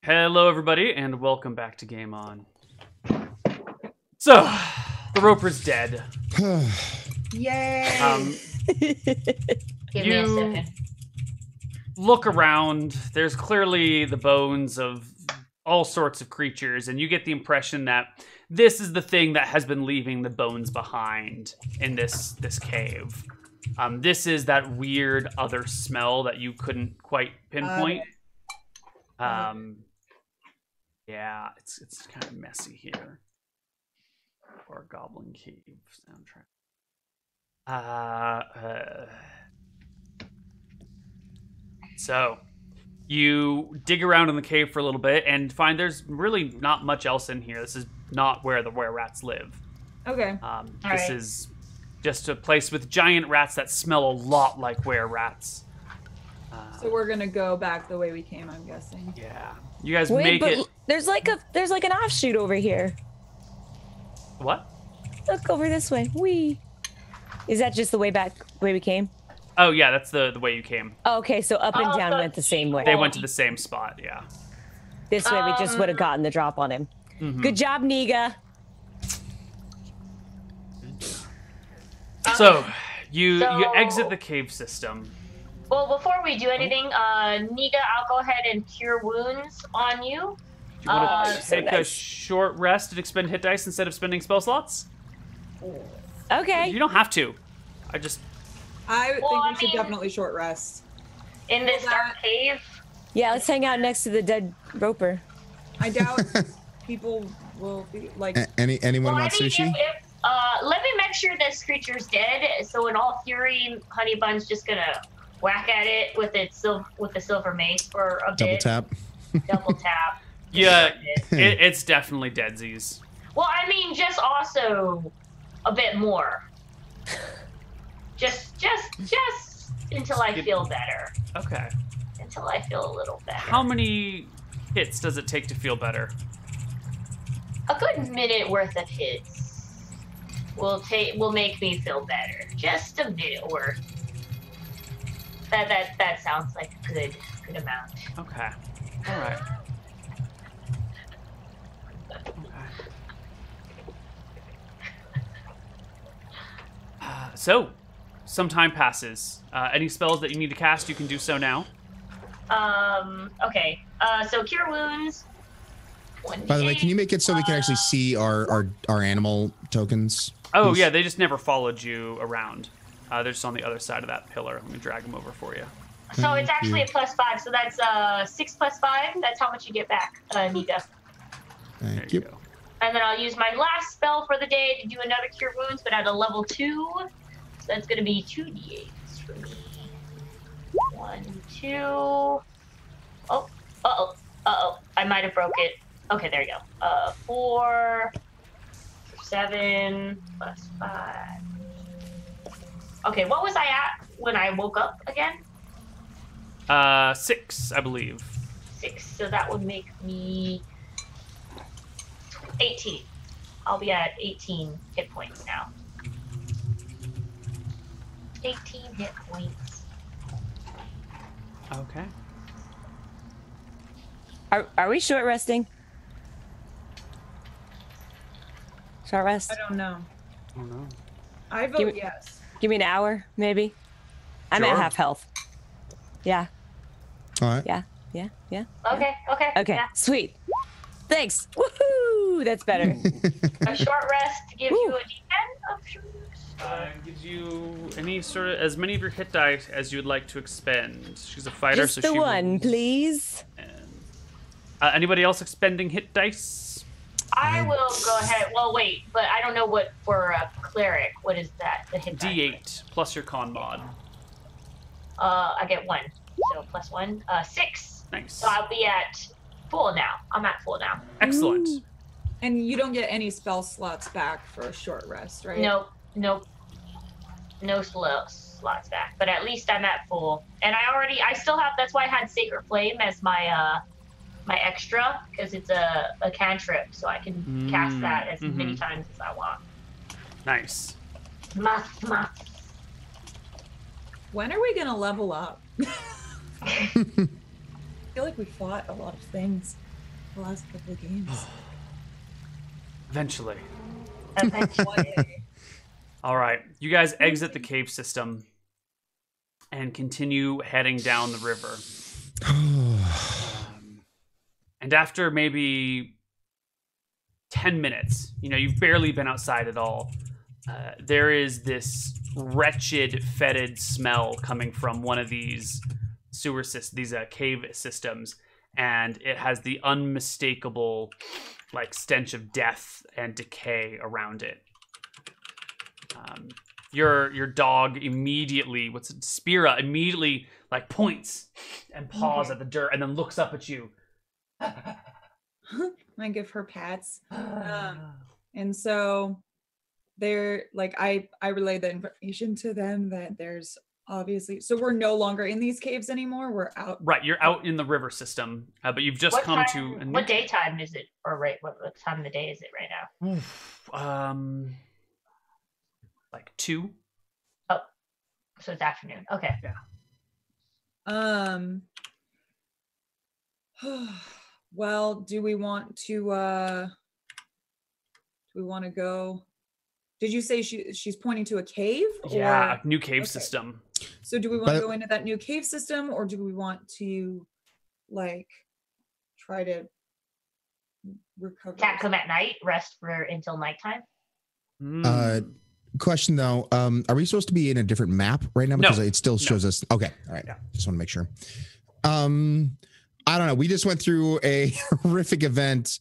Hello, everybody, and welcome back to Game On. So, the Roper's dead. Yay! Give me a second. Look around. There's clearly the bones of all sorts of creatures, and you get the impression that this is the thing that has been leaving the bones behind in this cave. This is that weird other smell that you couldn't quite pinpoint. Yeah, it's kind of messy here. Or Goblin Cave soundtrack. So, you dig around in the cave for a little bit and find there's really not much else in here. This is not where the were-rats live. Okay. This is just a place with giant rats that smell a lot like were-rats. So we're gonna go back the way we came, I'm guessing. Yeah. You guys make it. There's like an offshoot over here. What? Look over this way. Wee. Is that just the way we came? Oh yeah, that's the way you came. Oh, okay, so up and down went the same way. They went to the same spot, yeah. This way we just would have gotten the drop on him. Mm-hmm. Good job, Niga. So you exit the cave system. Well, before we do anything, Niga, I'll go ahead and cure wounds on you. Do you want to take a short rest and expend hit dice instead of spending spell slots? Okay. You don't have to. I think we should definitely short rest. In this dark cave? Yeah, let's hang out next to the dead Roper. I doubt people will be like... Anyone want sushi? Let me make sure this creature's dead, so in all fury, Honey Bun's just gonna whack at it with the silver mace for a bit. Double tap. Yeah, it's definitely deadsies. Well, I mean, just also a bit more. Just until I feel better. Okay. Until I feel a little better. How many hits does it take to feel better? A good minute worth of hits will make me feel better. Just a minute worth. That sounds like a good amount. Okay. All right. So, some time passes. Any spells that you need to cast, you can do so now. Okay. So cure wounds. By the way, can you make it so we can actually see our animal tokens? Oh, yeah, they just never followed you around. They're just on the other side of that pillar. Let me drag them over for you. So it's actually a +5, so that's 6 + 5. That's how much you get back, Niga. Thank you. Go. And then I'll use my last spell for the day to do another cure wounds, but at a level 2. So that's going to be 2d8s for me. 1, 2. Oh, uh-oh. I might have broke it. Okay, there you go. 4, 7 + 5. Okay, what was I at when I woke up again? 6, I believe. 6, so that would make me 18. I'll be at 18 hit points now. 18 hit points. Okay. Are we short resting? Short rest? I don't know. Oh, no. I vote yes. Give me an hour, maybe. I'm at half health. Yeah. All right. Yeah. Okay. Yeah. Sweet. Thanks. Woohoo! That's better. A short rest gives you a d10 of short rest. Gives you as many of your hit dice as you would like to expend. She's a fighter, Just so the she one, will... please. Anybody else expending hit dice? I will go ahead. Well, wait, but I don't know what for a cleric. What is that? The hit dice. D8 plus your con mod. I get 1, so +1. 6. Nice. So I'll be at full now. I'm at full now. Excellent. Ooh. And you don't get any spell slots back for a short rest, right? Nope. No slots back. But at least I'm at full. And I still have. That's why I had Sacred Flame as my my extra, because it's a cantrip, so I can cast that as many times as I want. Nice. When are we gonna level up? I feel like we fought a lot of things. the last couple of games. Eventually. Eventually. All right. You guys exit the cave system and continue heading down the river. And after maybe 10 minutes, you've barely been outside at all, there is this wretched, fetid smell coming from one of these cave systems, and it has the unmistakable stench of death and decay around it. Your dog immediately, Cira immediately points and paws at the dirt and then looks up at you. I give her pats. And so they're I relay the information to them that there's obviously, so we're no longer in these caves anymore. We're out. Right, you're out in the river system, but you've just come to. What daytime is it, or what time of the day is it right now? 2. Oh, so it's afternoon. Okay. Yeah. Well, do we want to go? Did you say she's pointing to a cave? Yeah, a new cave system. So do we want to go into that new cave system, or do we want to try to recover? Can't come at night, rest until nighttime? Question though, are we supposed to be in a different map right now? Because it still shows us. Okay. All right. Yeah. Just want to make sure. I don't know. We just went through a horrific event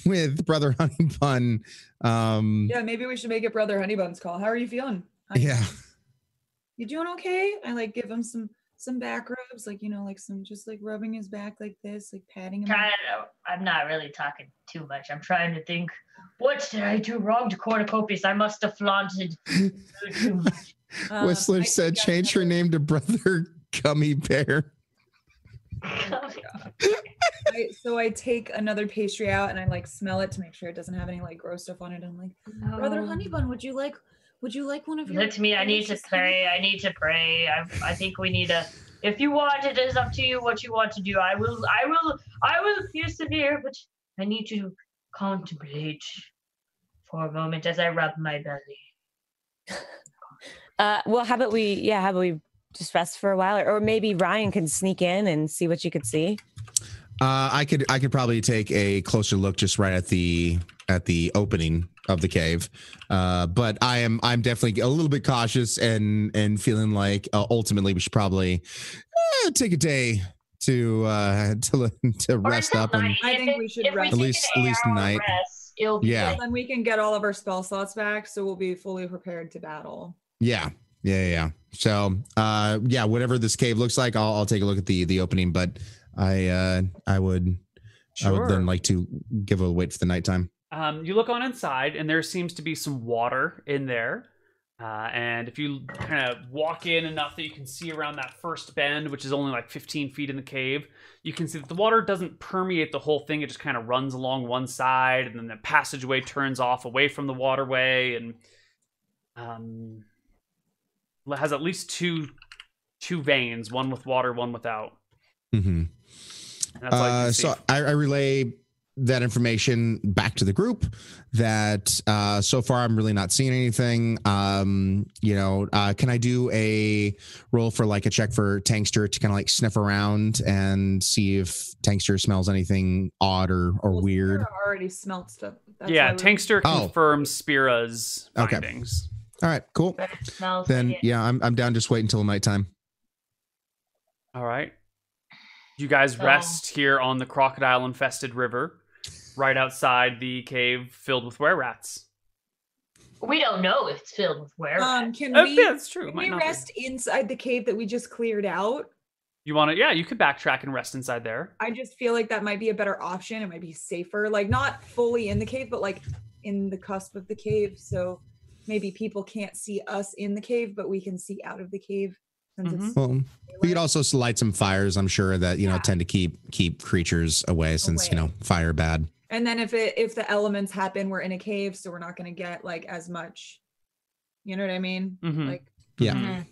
with Brother Honey Bun. Yeah, maybe we should make it Brother Honey Bun's call. How are you feeling? Yeah. You doing okay? I give him some back rubs, some just rubbing his back like this, patting him. I'm not really talking too much. I'm trying to think. What did I do wrong to Cornucopius? I must have flaunted too much. Whistler said change her name to Brother Gummy Bear. So I take another pastry out and I smell it to make sure it doesn't have any gross stuff on it. I'm like, Brother Honey Bun, would you like one of your? Look to me. I need to pray. I think we need a. If you want, it is up to you what you want to do. I will persevere, but I need to contemplate for a moment as I rub my belly. Well, how about we just rest for a while, or maybe Ryan can sneak in and see what you could see. I could probably take a closer look just right at the opening of the cave, but I'm definitely a little bit cautious and feeling like ultimately we should probably take a day to rest up, and I think we should rest at least a night. Yeah, then we can get all of our spell slots back, so we'll be fully prepared to battle. Yeah. So whatever this cave looks like, I'll take a look at the opening, but I would then like to give a wait for the nighttime. You look on inside, and there seems to be some water in there. And if you kind of walk in enough that you can see around that first bend, which is only 15 feet in the cave, you can see that the water doesn't permeate the whole thing. It just kind of runs along one side, and then the passageway turns off away from the waterway, and has at least two veins, one with water, one without. Mm-hmm. So I relay that information back to the group that so far I'm really not seeing anything. Can I do a roll for a check for Tankster to kind of sniff around and see if Tankster smells anything odd or weird? Cira already smelled stuff. Tankster confirms Spira's findings. All right, cool. Then I'm down. Just wait until nighttime. All right. You guys rest here on the crocodile-infested river, right outside the cave filled with were-rats. We don't know if it's filled with were-rats. That's true. Can we rest inside the cave that we just cleared out? You want to? Yeah, you could backtrack and rest inside there. I just feel like that might be a better option. It might be safer. Not fully in the cave, but in the cusp of the cave. So maybe people can't see us in the cave, but we can see out of the cave. Well, we could also light some fires. I'm sure that tend to keep creatures away since fire bad. And then if the elements happen, we're in a cave, so we're not going to get as much. You know what I mean? Mm-hmm. Yeah.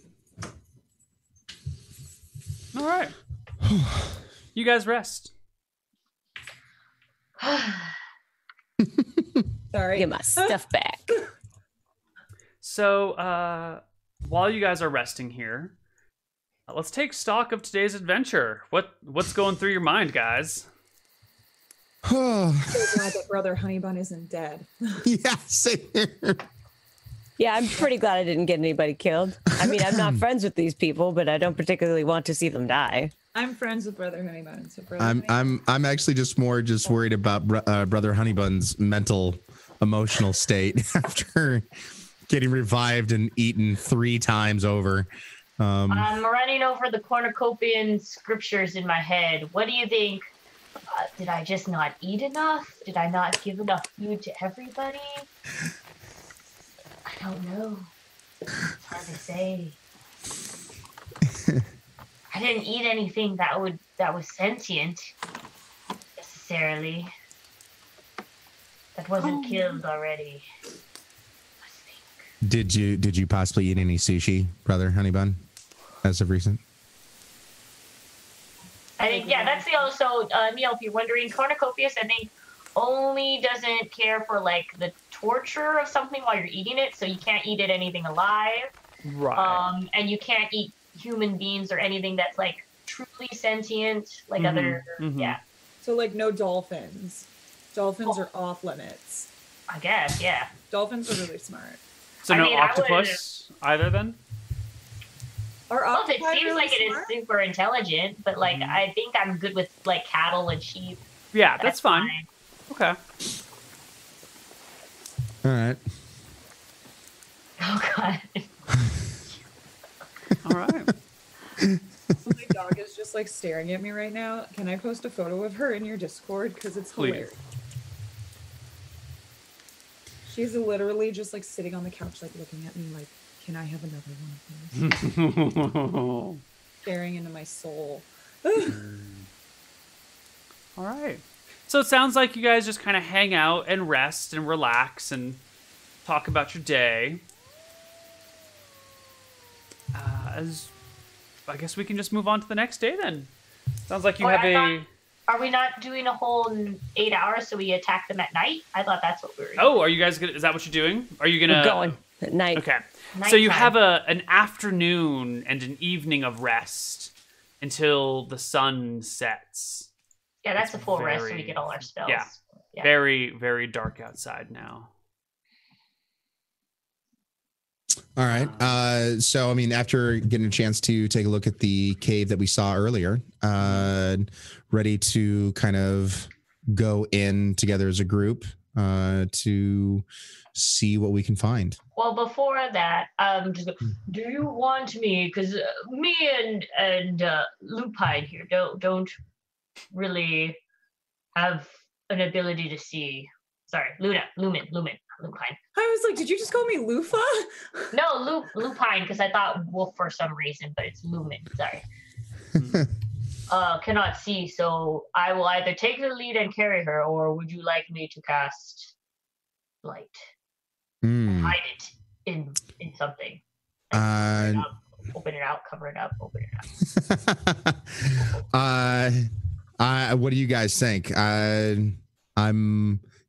All right. You guys rest. Sorry. Get my stuff back. So, while you guys are resting here, let's take stock of today's adventure. What's going through your mind, guys? So glad that Brother Honeybun isn't dead. Yeah, same here. Yeah, I'm pretty glad I didn't get anybody killed. I mean, I'm not friends with these people, but I don't particularly want to see them die. I'm friends with Brother Honeybun. So I'm actually just worried about Brother Honeybun's mental, emotional state after getting revived and eaten 3 times over. I'm running over the cornucopian scriptures in my head. What do you think? Did I just not eat enough? Did I not give enough food to everybody? I don't know. It's hard to say. I didn't eat anything that was sentient necessarily. That wasn't killed already. Did you possibly eat any sushi, Brother Honeybun, as of recent? I think, yeah, that's the other. So, Neal, if you're wondering, cornucopias, I think, only doesn't care for like the torture of something while you're eating it, so you can't eat it anything alive. Right. And you can't eat human beings or anything that's like truly sentient, like other, yeah. So like no dolphins. Dolphins are off limits. I guess, yeah. Dolphins are really smart. So no octopus either then? Well, it seems like it is super intelligent, but like I think I'm good with like cattle and sheep. Yeah, that's fine. Okay. All right. Oh god. All right. My dog is just like staring at me right now. Can I post a photo of her in your Discord? Because it's hilarious. She's literally just like sitting on the couch, like looking at me like, can I have another one of those? Staring into my soul. All right. So it sounds like you guys just kind of hang out and rest and relax and talk about your day. I guess we can just move on to the next day then. Sounds like you have Are we not doing a whole 8 hours so we attack them at night? I thought that's what we were doing. Oh, are you guys gonna? Is that what you're doing? Are you gonna? We're going at night. Okay. Nighttime. So you have an afternoon and an evening of rest until the sun sets. Yeah, that's a full rest so we get all our spells. Yeah. Very, very dark outside now. All right. So, I mean, after getting a chance to take a look at the cave that we saw earlier, ready to kind of go in together as a group to see what we can find. Well, before that, just do you want me? Because me and Lupine here don't really have an ability to see. Sorry, Lumen. Lupine. I was like, did you just call me Lufa? No, Lupine, because I thought wolf for some reason, but it's Lumen. Sorry. Cannot see, so I will either take the lead and carry her, or would you like me to cast light? Hide it in something. Open it out, cover it up, open it up. What do you guys think?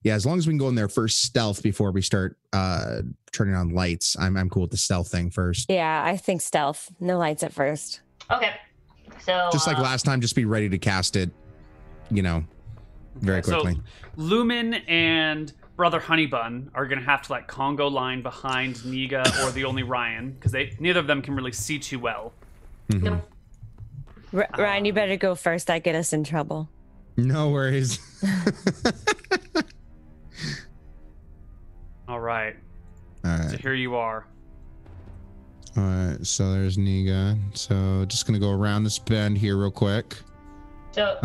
As long as we can go in there first stealth before we start turning on lights, I'm cool with the stealth thing first. Yeah, I think stealth. No lights at first. Okay. So just like last time, just be ready to cast it, very quickly. So Lumen and Brother Honeybun are gonna have to like Congo line behind Niga or TheOnlyRyann because neither of them can really see too well. Nope. Ryan, you better go first. I get us in trouble. No worries. All right. So here you are. All right. So there's Niga. So just gonna go around this bend here real quick. So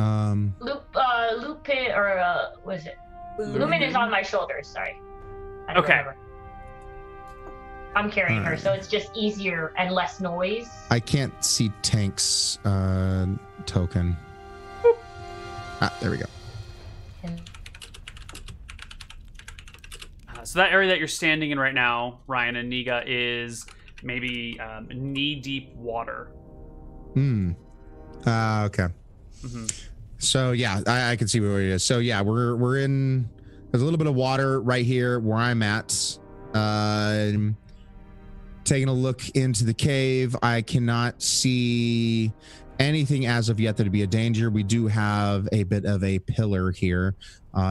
Lupin or what is it? Lumen is on my shoulders. Sorry. I don't remember. I'm carrying her, so it's just easier and less noise. I can't see Tank's token. There we go. So that area that you're standing in right now, Ryan and Niga, is maybe knee-deep water. Okay. Mm-hmm. So yeah, I can see where it is. So yeah, we're in. There's a little bit of water right here where I'm at. Taking a look into the cave, I cannot see anything as of yet that would be a danger. We do have a bit of a pillar here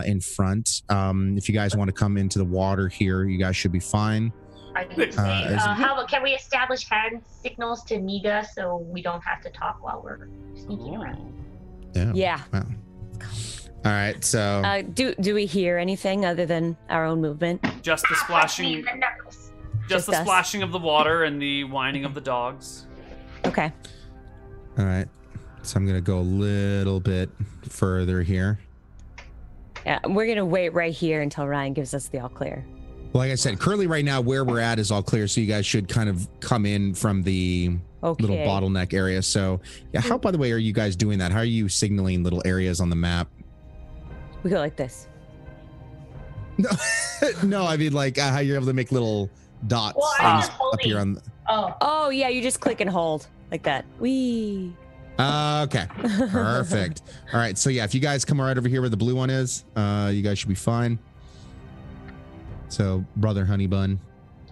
in front. If you guys want to come into the water here, you guys should be fine. I could say, can we establish hand signals to Niga so we don't have to talk while we're sneaking around? Yeah. Wow. All right, so do we hear anything other than our own movement? Just the splashing, just the splashing of the water and the whining of the dogs. Okay. All right, so I'm gonna go a little bit further here. Yeah, we're gonna wait right here until Ryan gives us the all clear. Like I said, currently right now where we're at is all clear, so you guys should kind of come in from the little bottleneck area. So yeah, how, by the way, are you guys doing that? How are you signaling little areas on the map? We go like this. No, no, I mean like how you're able to make little dots up here on. Oh yeah, you just click and hold like that. Wee. Okay, perfect. All right, so yeah, if you guys come right over here where the blue one is, you guys should be fine. So, brother Honey Bun.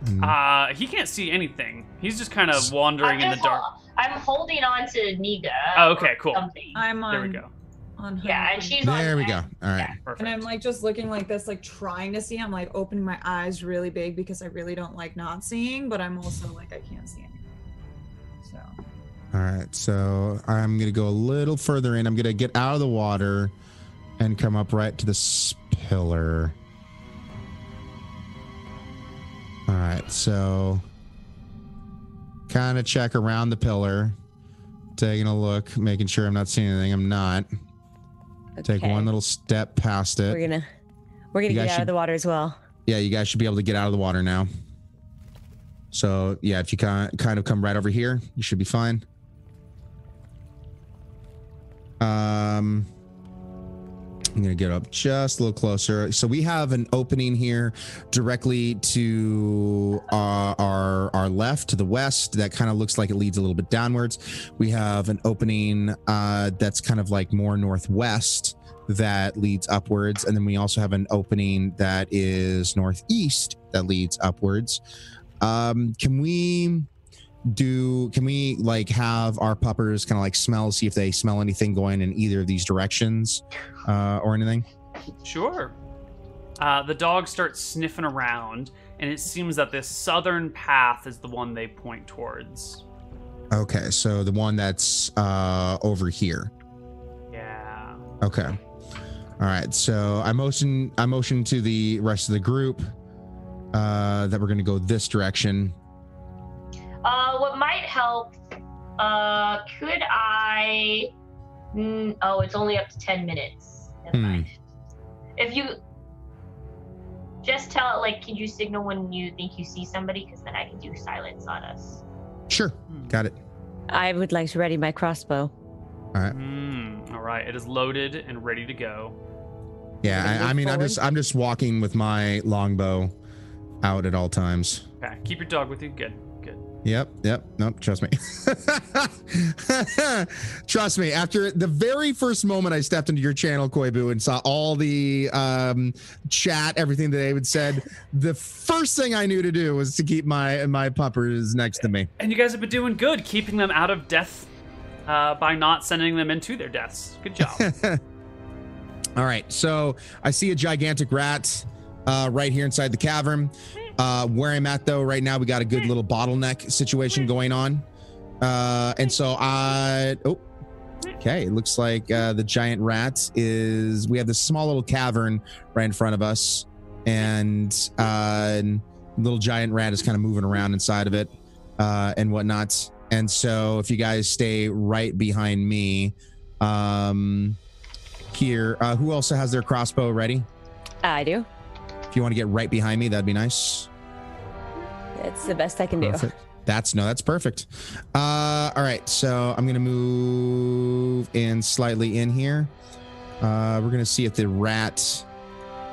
He can't see anything. He's just kind of wandering in the dark. I'm holding on to Niga. Oh, okay, cool. I'm on. There we go. Yeah, and she's there we go. All right. Yeah, perfect. And I'm like just looking like this, like trying to see. I'm like opening my eyes really big because I really don't like not seeing, but I'm also like I can't see anything. So. All right, so I'm gonna go a little further in. I'm gonna get out of the water and come up right to this pillar. All right, so kind of check around the pillar, taking a look, making sure I'm not seeing anything. I'm not. Okay. Take one little step past it. We're gonna get out of the water as well. Yeah, you guys should be able to get out of the water now. So yeah, if you kind of come right over here, you should be fine. I'm gonna get up just a little closer. So we have an opening here directly to our left, to the west. That kind of looks like it leads a little bit downwards. We have an opening that's kind of like more northwest that leads upwards, and then we also have an opening that is northeast that leads upwards. Can we like have our puppers kind of like see if they smell anything going in either of these directions or anything? Sure. The dogs start sniffing around, and it seems that this southern path is the one they point towards. Okay, so the one that's over here. Yeah. Okay. All right, so I motion to the rest of the group that we're going to go this direction. What might help, could I... it's only up to 10 minutes. Never mind. If you... Just tell it, like, can you signal when you think you see somebody? Because then I can do silence on us. Sure. Got it. I would like to ready my crossbow. All right. All right. It is loaded and ready to go. Yeah, I mean, I'm just walking with my longbow out at all times. Okay. Keep your dog with you. Good. Yep. Nope. Trust me. Trust me. After the very first moment I stepped into your channel, Koibu, and saw all the chat, everything that David said, the first thing I knew to do was to keep my puppers next to me. And you guys have been doing good, keeping them out of death by not sending them into their deaths. Good job. All right. So I see a gigantic rat right here inside the cavern. Where I'm at though right now, we got a good little bottleneck situation going on, and so okay, it looks like the giant rat is, we have this small little cavern right in front of us, and little giant rat is kind of moving around inside of it and whatnot. And so if you guys stay right behind me here, who also has their crossbow ready? I do. If you want to get right behind me, that'd be nice. It's the best I can do. That's perfect. All right, so I'm gonna move in slightly in here. We're gonna see if the rat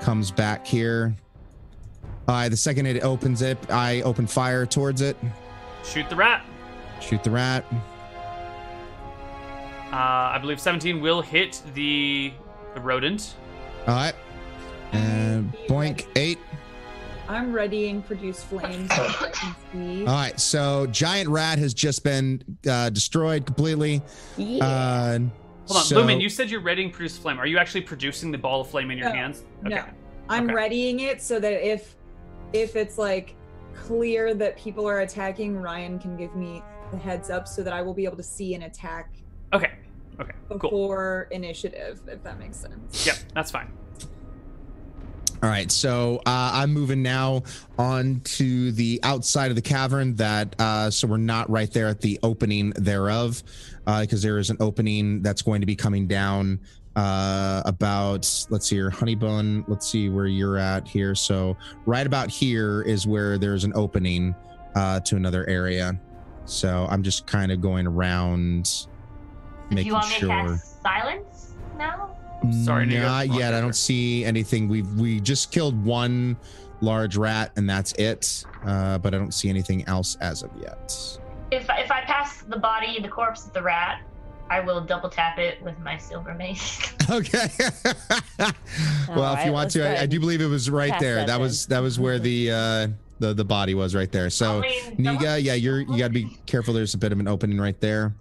comes back here. The second it opens it, I open fire towards it. Shoot the rat. Shoot the rat. I believe 17 will hit the rodent. All right. And boink, 8. I'm readying produce flames so I can see. All right, so giant rat has just been destroyed completely. Yeah. Hold on, Lumen, you said you're readying produce flame. Are you actually producing the ball of flame in your hands? Okay. No, I'm readying it so that if it's like clear that people are attacking, Ryan can give me the heads up so that I will be able to see an attack. Okay. Before initiative, if that makes sense. Yep, that's fine. All right, so I'm moving now on to the outside of the cavern so we're not right there at the opening thereof, because there is an opening that's going to be coming down about, let's see here, Honeybun, let's see where you're at here. So right about here is where there's an opening to another area. So I'm just kind of going around making sure. Do you want me to cast silence now? Sorry, not yet. I don't see anything. We just killed one large rat and that's it. But I don't see anything else as of yet. If I pass the body, the corpse of the rat, I will double tap it with my silver mace. Okay. Well, if you want to, I do believe it was right there. That was where the body was right there. So Niga, yeah, you got to be careful. There's a bit of an opening right there.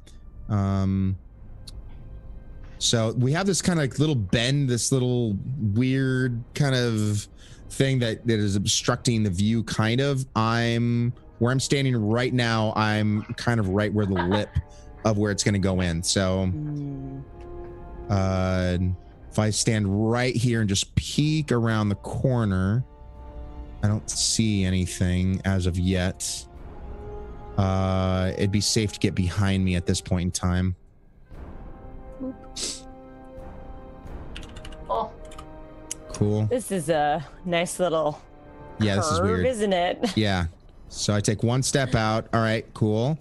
So we have this kind of like little bend, this little weird kind of thing that is obstructing the view kind of. Where I'm standing right now, I'm kind of right where the lip of where it's going to go in. So if I stand right here and just peek around the corner, I don't see anything as of yet. It'd be safe to get behind me at this point in time. Oh, cool. This is a nice little curve, this is weird, isn't it? Yeah. So I take one step out. All right, cool.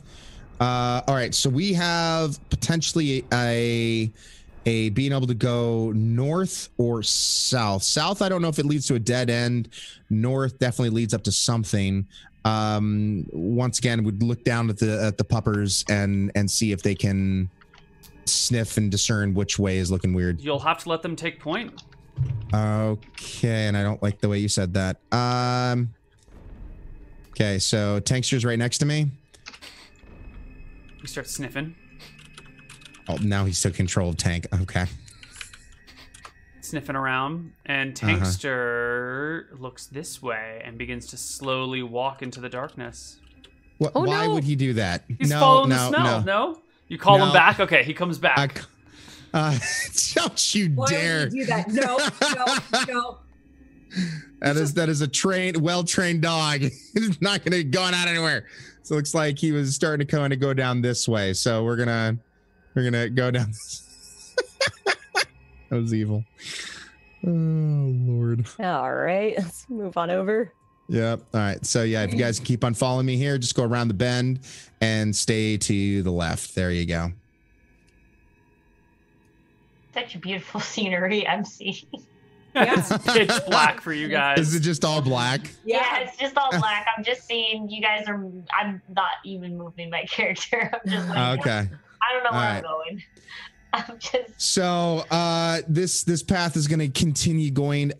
All right, so we have potentially a being able to go north or south. South, I don't know if it leads to a dead end. North definitely leads up to something. Once again, we'd look down at the puppers and see if they can sniff and discern which way is looking weird. You'll have to let them take point. Okay, and I don't like the way you said that. Okay, so Tankster's right next to me. You start sniffing. Oh, now he's took control of Tank. Okay. Sniffing around, and Tankster looks this way and begins to slowly walk into the darkness. Why would he do that? He's following the smell. No? You call him back? Okay, he comes back. Don't you dare. Why would you do that? No. That is a well-trained dog. He's not going to go out anywhere. So it looks like he was starting to kind of go down this way. So we're gonna go down this. That was evil. Oh Lord. All right, let's move on over. Yep. All right. So yeah, if you guys can keep on following me here, just go around the bend and stay to the left. There you go. Such a beautiful scenery I'm seeing. It's pitch black for you guys. Is it just all black? Yeah, it's just all black. I'm just seeing you guys are. I'm not even moving my character. I'm just like, okay. I don't know where I'm going. I'm just. So this path is going to continue going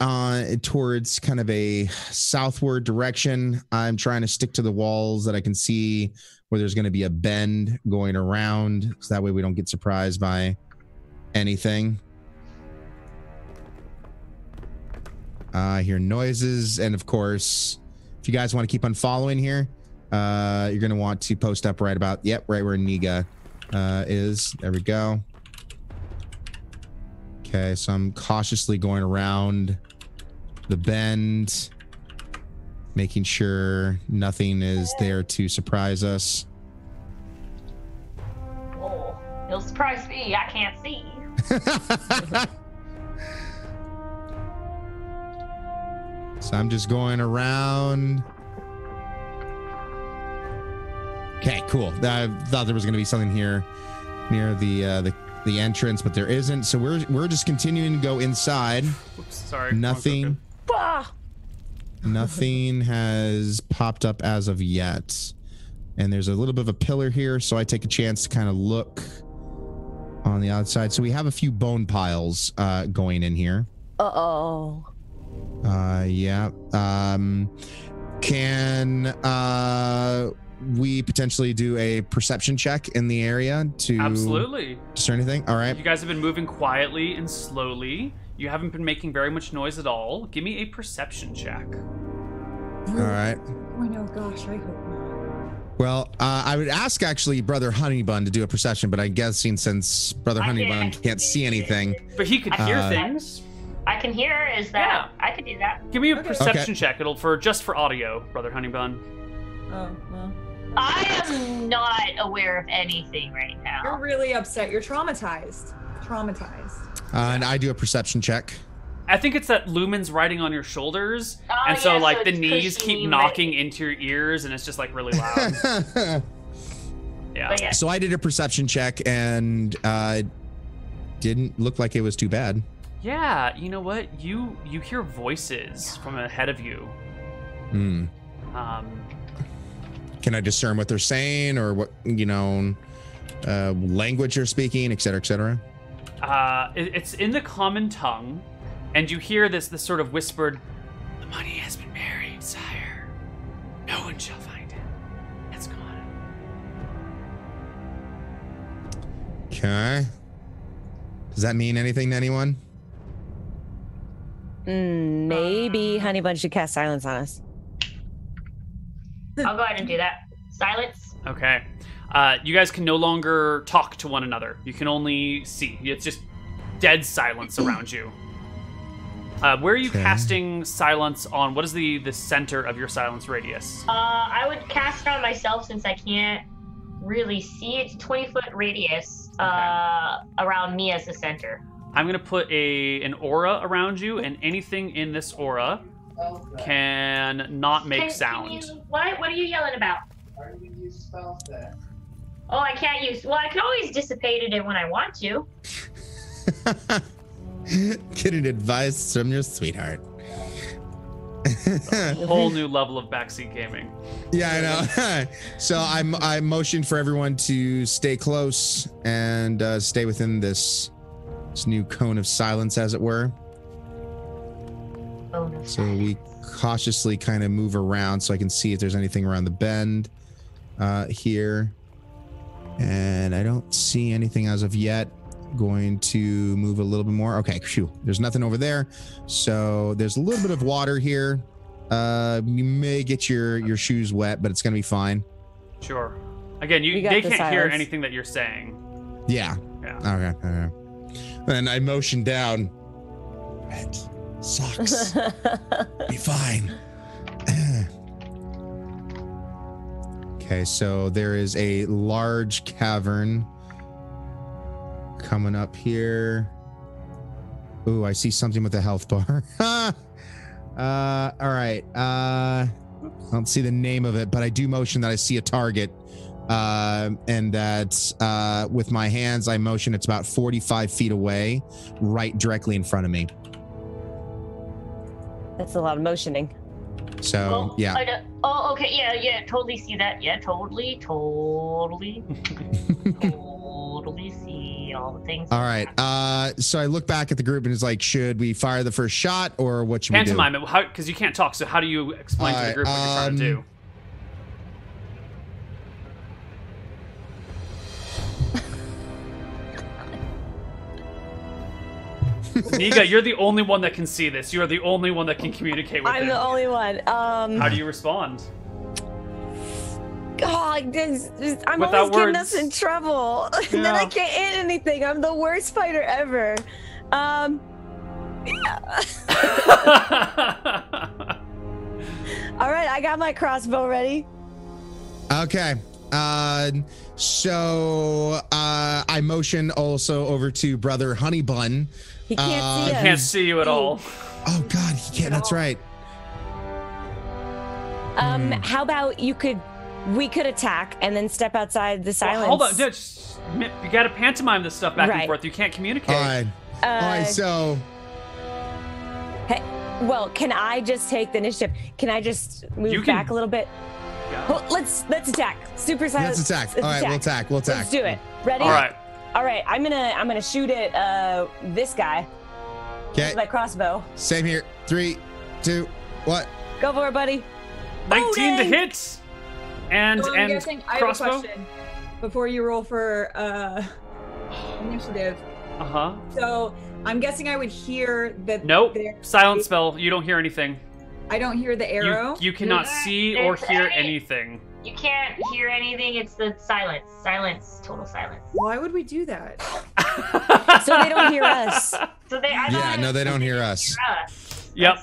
towards kind of a southward direction. I'm trying to stick to the walls that I can see where there's going to be a bend going around, so that way we don't get surprised by anything. I hear noises, and of course, if you guys want to keep on following here, you're going to want to post up right about, right where Niga is. There we go. Okay, so I'm cautiously going around the bend, making sure nothing is there to surprise us. Oh, it'll surprise me. I can't see. So I'm just going around. Okay, cool. I thought there was going to be something here near the entrance, but there isn't. So we're just continuing to go inside. Oops, sorry. Nothing. Nothing has popped up as of yet. And there's a little bit of a pillar here, so I take a chance to kind of look on the outside. So we have a few bone piles going in here. Uh-oh. Yeah. Can we potentially do a perception check in the area to Absolutely discern anything? All right. You guys have been moving quietly and slowly. You haven't been making very much noise at all. Give me a perception check. All right. Oh no, gosh, I hope not. Well, I would ask actually Brother Honeybun to do a perception, but I'm guessing since Brother Honeybun can't see anything. But he could hear things. I can hear. Is that? I could do that. Give me a perception check. It'll just for audio, Brother Honeybun. Oh, well. I am not aware of anything right now. You're really upset. You're traumatized. And I do a perception check. I think it's that Lumen's riding on your shoulders, and so like the knees keep knocking into your ears, and it's just like really loud. Yeah. So I did a perception check, and didn't look like it was too bad. Yeah, you know what? You hear voices from ahead of you. Hmm. Can I discern what they're saying, or what language they're speaking, et cetera, et cetera? It's in the common tongue, and you hear this sort of whispered, "The money has been buried, sire. No one shall find it. It's gone." Okay. Does that mean anything to anyone? Maybe Honeybun should cast silence on us. I'll go ahead and do that. Silence. Okay. You guys can no longer talk to one another. You can only see. It's just dead silence around you. Where are you casting silence on? What is the center of your silence radius? I would cast it on myself since I can't really see. It's a 20-foot radius around me as the center. I'm going to put an aura around you, and anything in this aura can not make sound. What are you yelling about? Are you going to use spell set? Oh, I can't use... Well, I can always dissipate it when I want to. Getting advice from your sweetheart. A whole new level of backseat gaming. Yeah, I know. So I motioned for everyone to stay close and stay within this new cone of silence, as it were. So we cautiously kind of move around so I can see if there's anything around the bend here. And I don't see anything as of yet. Going to move a little bit more. Okay, phew. There's nothing over there. So there's a little bit of water here. You may get your shoes wet, but it's going to be fine. Sure. Again, they can't hear anything that you're saying. Yeah. Okay. And I motion down. Red socks. Be fine. Okay, so there is a large cavern coming up here. Ooh, I see something with a health bar. All right. I don't see the name of it, but I do motion that I see a target. And that with my hands, I motion it's about 45 feet away, right directly in front of me. That's a lot of motioning. So, yeah. Oh, okay. Yeah. Totally see that. Yeah, totally see all the things. All right. So I look back at the group and it's like, should we fire the first shot or what should we do? Pantomime it, because you can't talk. So how do you explain to the group what you're trying to do? Niga, you're the only one that can see this. You are the only one that can communicate with I'm the only one. How do you respond? God, I'm always getting us in trouble. Yeah. Then I can't hit anything. I'm the worst fighter ever. Yeah. All right, I got my crossbow ready. Okay. So I motion also over to Brother Honeybun. He can't see us. He can't see you at all. Oh God, he can't. That's right. How about we could attack and then step outside the silence. Well, hold on, you got to pantomime this stuff back and forth. You can't communicate. All right. So. Hey, well, can I just take the initiative? Can I just move back a little bit? Yeah. Well, let's attack. Super silence. Let's attack. All right, we'll attack. Let's do it. Ready? All right. All right, I'm gonna shoot at this guy. Okay. With my crossbow. Same here. 3, 2, 1. Go for it, buddy. 19 to hit. And So I'm guessing, I have a crossbow. question before you roll for initiative. So I'm guessing I would hear that. Nope. Silent spell. You don't hear anything. I don't hear the arrow. You cannot see or hear anything. You can't hear anything. It's the silence. Silence. Total silence. Why would we do that? So they don't hear us. So they. They don't hear us. Yep.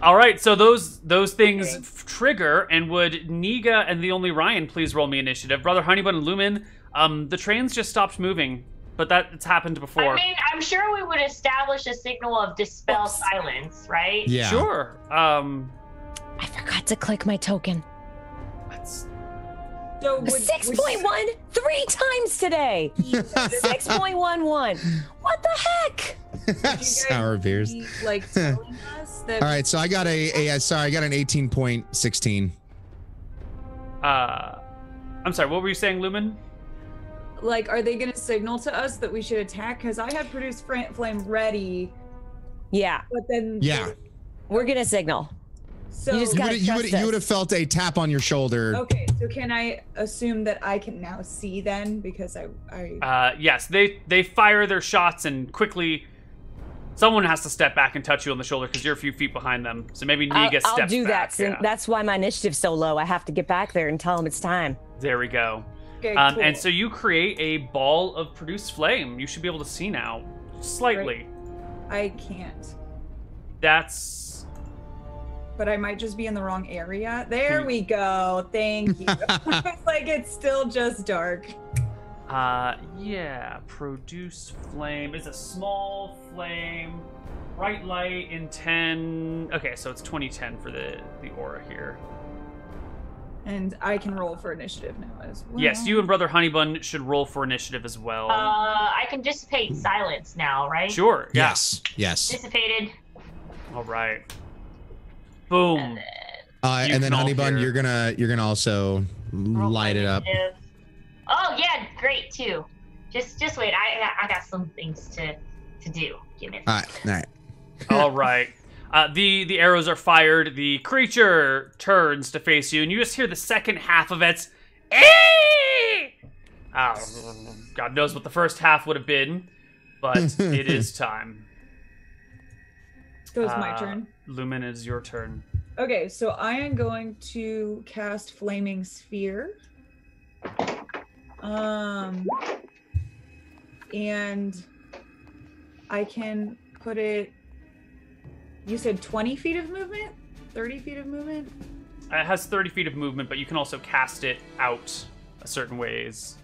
All right. So those things trigger, and would Niga and TheOnlyRyann please roll me initiative? Brother Honeybun and Lumen. The trains just stopped moving, but it's happened before. I mean, I'm sure we would establish a signal of dispel silence, right? Yeah. Sure. I forgot to click my token. So 6.1 3 times today. 6.11. What the heck? Sour beers. Like telling us that. All right, so I got I got an 18.16. I'm sorry. What were you saying, Lumen? Like, are they going to signal to us that we should attack? Because I had produce flame ready. Yeah. But then. Yeah. We're gonna signal. So you would have felt a tap on your shoulder. Okay, so can I assume that I can now see then? Because yes, they fire their shots, and quickly someone has to step back and touch you on the shoulder because you're a few feet behind them. So maybe Niga steps back. I'll do that. Yeah. That's why my initiative's so low. I have to get back there and tell them it's time. There we go. Okay, cool. And so you create a ball of produced flame. You should be able to see now, slightly. I can't. But I might just be in the wrong area. There we go. Thank you. It's like it's still just dark. Yeah. Produce flame is a small flame. Bright light in 10. Okay, so it's 2010 for the aura here. And I can roll for initiative now as well. Yes, you and Brother Honeybun should roll for initiative as well. I can dissipate silence now, right? Sure. Yeah. Yes. Dissipated. All right. Boom. And then Honeybun, you're gonna also light it up. Oh yeah, great too. Just wait. I got some things to do. Give me. All right. All right. The arrows are fired. The creature turns to face you, and you just hear the second half of its. God knows what the first half would have been, but it is time. So it's my turn. Lumen, is your turn. Okay, so I am going to cast Flaming Sphere. And I can put it. You said 20 feet of movement? 30 feet of movement? It has 30 feet of movement, but you can also cast it out a certain ways.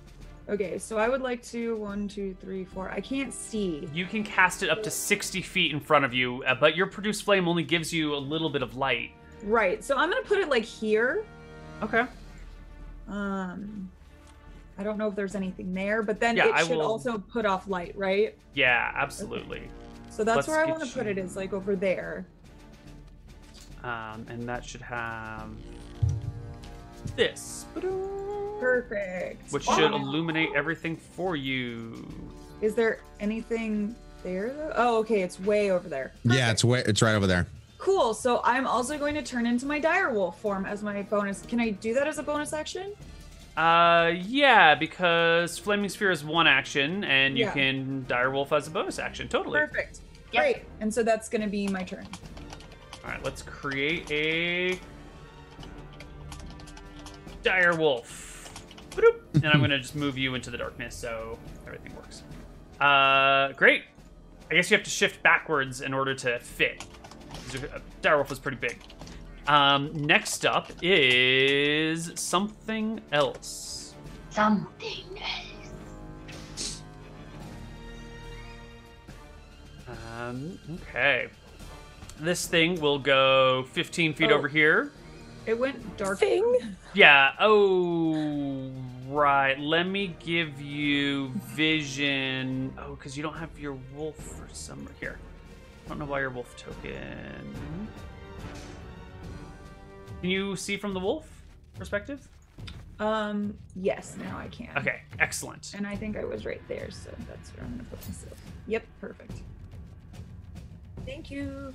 Okay, so I would like to 1, 2, 3, 4. I can't see. You can cast it up to 60 feet in front of you, but your produced flame only gives you a little bit of light. Right, so I'm gonna put it like here. Okay. I don't know if there's anything there, but then it should also put off light, right? Yeah, absolutely. Okay. So that's where I want to put it, is like over there. And that should have this. Perfect. Which should illuminate everything for you. Is there anything there though? Oh, okay, it's way over there. Perfect. Yeah, it's right over there. Cool. So I'm also going to turn into my direwolf form as my bonus. Can I do that as a bonus action? Yeah, because Flaming Sphere is one action, and you can direwolf as a bonus action. Totally. Perfect. Yep. Great. And so that's going to be my turn. All right, let's create a direwolf. And I'm going to just move you into the darkness so everything works. Great. I guess you have to shift backwards in order to fit. Direwolf was pretty big. Next up is something else. Something else. Okay. This thing will go 15 feet over here. It went dark. Yeah. Oh, right. Let me give you vision. Oh, because you don't have your wolf for some here. I don't know why your wolf token. Can you see from the wolf perspective? Yes, now I can. Okay, excellent. And I think I was right there, so that's where I'm gonna put myself. Yep, perfect. Thank you.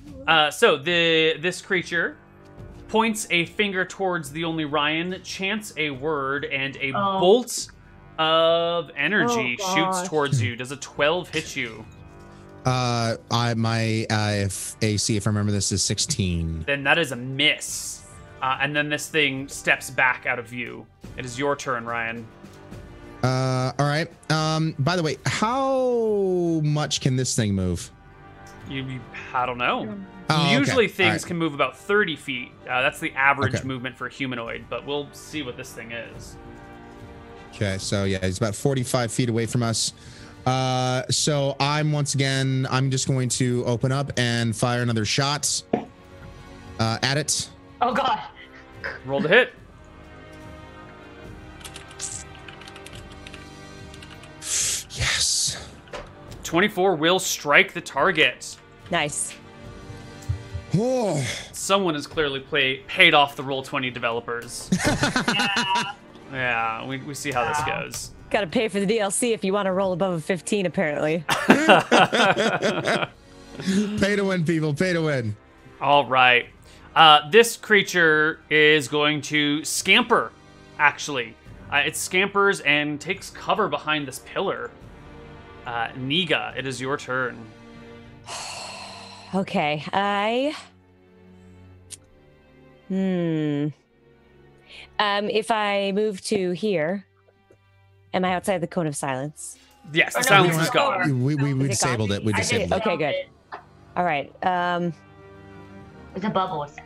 So this creature points a finger towards TheOnlyRyann, chants a word, and a bolt of energy shoots towards you. Does a 12 hit you? My AC, if I remember this, is 16. Then that is a miss. And then this thing steps back out of view. It is your turn, Ryan. All right. By the way, how much can this thing move? I don't know. Oh, Usually things can move about 30 feet. That's the average movement for a humanoid, but we'll see what this thing is. Okay, so yeah, he's about 45 feet away from us. So I'm just going to open up and fire another shot at it. Oh God. Roll to hit. Yes. 24 will strike the target. Nice. Oh. Someone has clearly paid off the Roll20 developers. Yeah, we see how this goes. Got to pay for the DLC if you want to roll above a 15, apparently. Pay to win, people. Pay to win. All right. This creature is going to scamper, actually. It scampers and takes cover behind this pillar. Niga, it is your turn. Okay, if I move to here, am I outside the cone of silence? Yes, the silence is gone. We disabled it. We disabled it. Okay, good. All right. It's a bubble. It's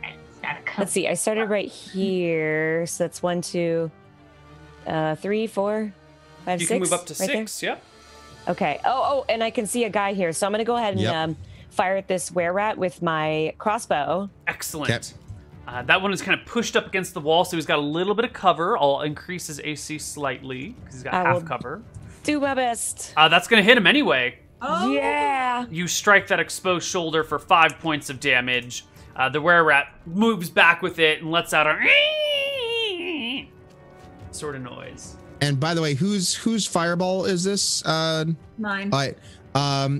not a cone. Let's see. I started right here, so that's 1, 2, 3, 4, 5, 6. You can move up to right 6. there? Yep. Okay. Oh, and I can see a guy here, so I'm gonna go ahead and fire at this were-rat with my crossbow. Excellent. Okay. That one is kind of pushed up against the wall, so he's got a little bit of cover. I'll increase his AC slightly because he's got half cover. Do my best. That's going to hit him anyway. Oh. Yeah. You strike that exposed shoulder for 5 points of damage. The were-rat moves back with it and lets out a sort of noise. And by the way, whose fireball is this? Mine. All right.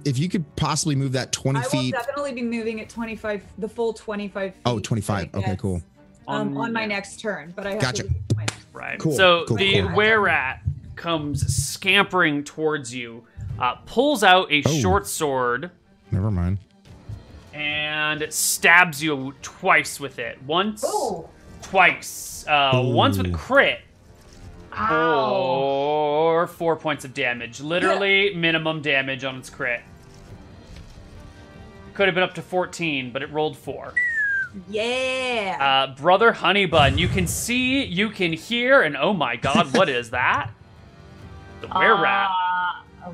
If you could possibly move that 20 feet. I will definitely be moving at 25, the full 25 feet. Oh, 25. Okay, cool. On my next turn, but I have to do right. Cool. So cool, the were-rat comes scampering towards you, pulls out a short sword. Never mind. And stabs you twice with it. Once, twice. Once with crit. For 4 points of damage. Literally minimum damage on its crit. Could have been up to 14, but it rolled 4. Yeah. Brother Honeybun, you can see, you can hear, and oh my god, what is that? The were-rat. Oh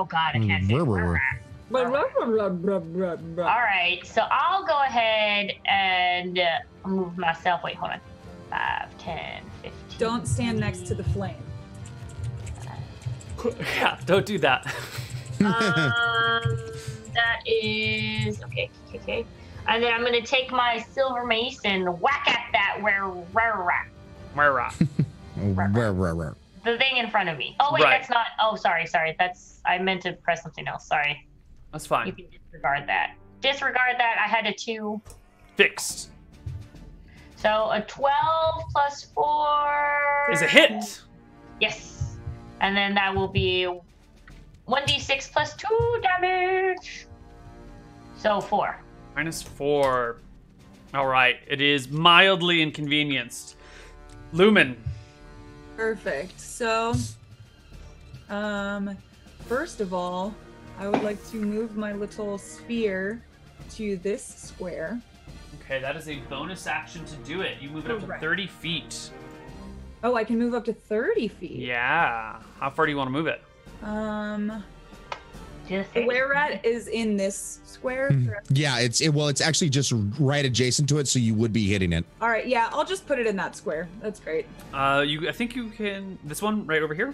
god, I can't say were-rat. Alright, so I'll go ahead and move myself. Wait, hold on. 5, 10, 15. Don't stand next to the flame. Yeah, don't do that. That is okay. And then I'm gonna take my silver mace and whack at that were-rat. Were-rat. The thing in front of me. Oh wait, that's not. Oh, sorry. I meant to press something else. Sorry. That's fine. You can disregard that. I had a 2. Fixed. So a 12 plus 4 is a hit. Yes. And then that will be 1d6 plus 2 damage. So 4. -4. All right. It is mildly inconvenienced. Lumen. Perfect. So, first of all, I would like to move my little sphere to this square. Okay, that is a bonus action to do it. You move it up to 30 feet. Oh, I can move up to 30 feet. Yeah. How far do you want to move it? The were-rat is in this square. Yeah, it's actually just right adjacent to it, so you would be hitting it. All right, yeah, I'll just put it in that square. That's great. I think you can. This one right over here.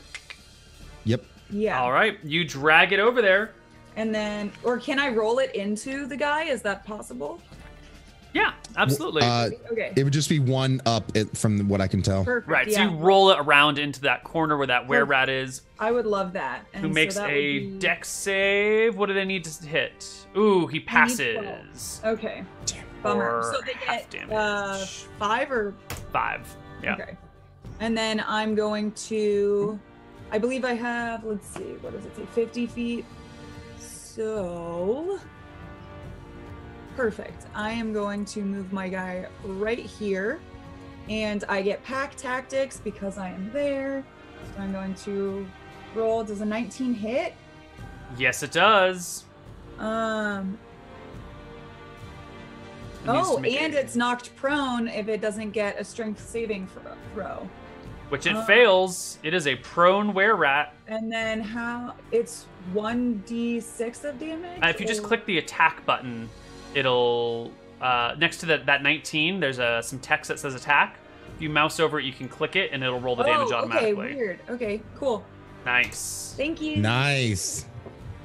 Yep. Yeah. All right, you drag it over there. And then, or can I roll it into the guy? Is that possible? Yeah, absolutely. Okay. It would just be one up from what I can tell. Perfect. Right, yeah. so you roll it around into that corner where that were-rat is. I would love that. And Who so makes that would a be- dex save? What do they need to hit? Ooh, he passes. Okay. Bummer. For So they half get damage. 5 or 5. Yeah. Okay. And then I'm going to, I believe I have, let's see, what does it say? 50 feet. So, perfect. I am going to move my guy right here. And I get pack tactics because I am there. So I'm going to roll. Does a 19 hit? Yes, it does. Oh, and it's knocked prone if it doesn't get a strength saving throw. Which it fails. It is a prone were-rat. And then how? It's 1d6 of damage? If you just click the attack button, it'll next to that 19. There's some text that says attack. If you mouse over it, you can click it, and it'll roll the damage automatically. Okay, weird. Okay, cool. Nice. Thank you. Nice.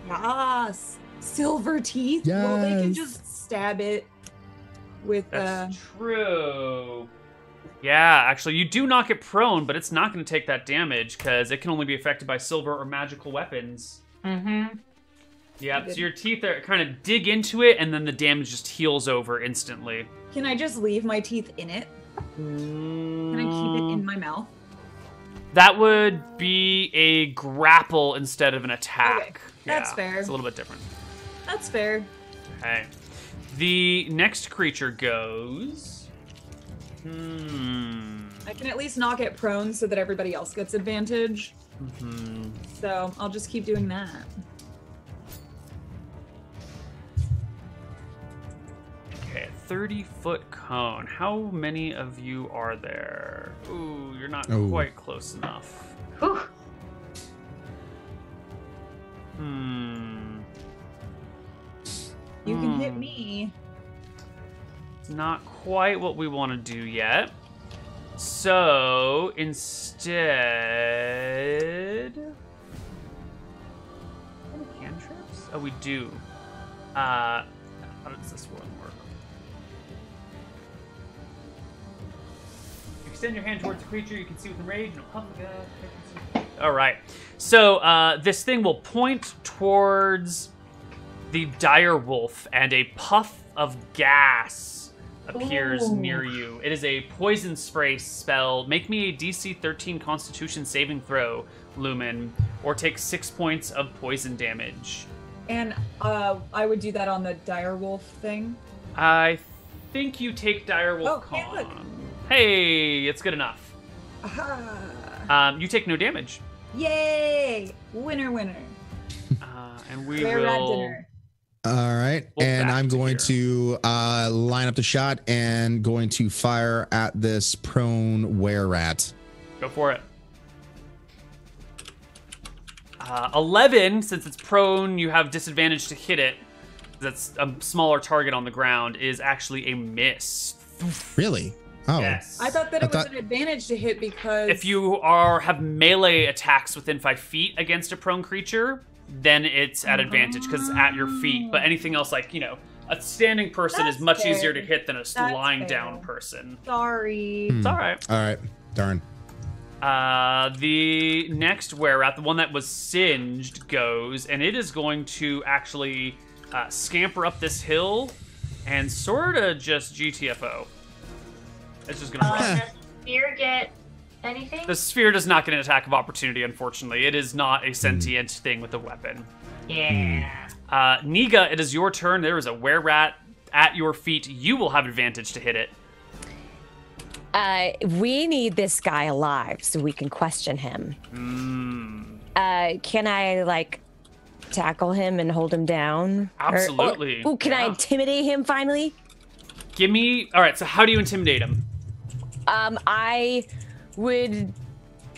Yes. Silver teeth. Yes. Well, they can just stab it with That's true. Yeah, actually, you do knock it prone, but it's not going to take that damage because it can only be affected by silver or magical weapons. Mm-hmm. Yeah, so your teeth are kind of dig into it, and then the damage just heals over instantly. Can I just leave my teeth in it? Can I keep it in my mouth? That would be a grapple instead of an attack. Okay, that's fair. It's a little bit different. That's fair. Okay. The next creature goes... I can at least knock it prone so that everybody else gets advantage. So I'll just keep doing that. Okay, 30-foot cone. How many of you are there? Ooh, you're not quite close enough. Whew. You can hit me. It's not quite what we want to do yet. So, instead... Any cantrips? Oh, we do. How does this one work? Extend your hand towards the creature you can see within range. All right. So this thing will point towards the dire wolf, and a puff of gas appears near you. It is a poison spray spell. Make me a DC 13 Constitution saving throw, Lumen, or take 6 points of poison damage. And I would do that on the dire wolf thing. I think you take dire wolf hey, look. con. Hey, it's good enough. Aha. You take no damage. Yay! Winner, winner. And we Rare rat will... dinner. All right. We'll And back I'm to going here. to line up the shot and going to fire at this prone were-rat. Go for it. 11, since it's prone, you have disadvantage to hit it. That's a smaller target on the ground, is actually a miss. Really? Oh. Yes. I thought that it was an advantage to hit because... If you have melee attacks within 5 feet against a prone creature, then it's at advantage because it's at your feet. But anything else, like, a standing person is much easier to hit than a lying down person. Sorry. It's all right. All right. Darn. The next were-rat, the one that was singed, goes, and it is going to actually scamper up this hill and sort of just GTFO. It's just going to run. Does Sphere get anything? The sphere does not get an attack of opportunity, unfortunately. It is not a sentient thing with a weapon. Yeah. Niga, it is your turn. There is a were-rat at your feet. You will have advantage to hit it. We need this guy alive so we can question him. Can I, tackle him and hold him down? Absolutely. Can I intimidate him finally? Give me... All right, so how do you intimidate him? I would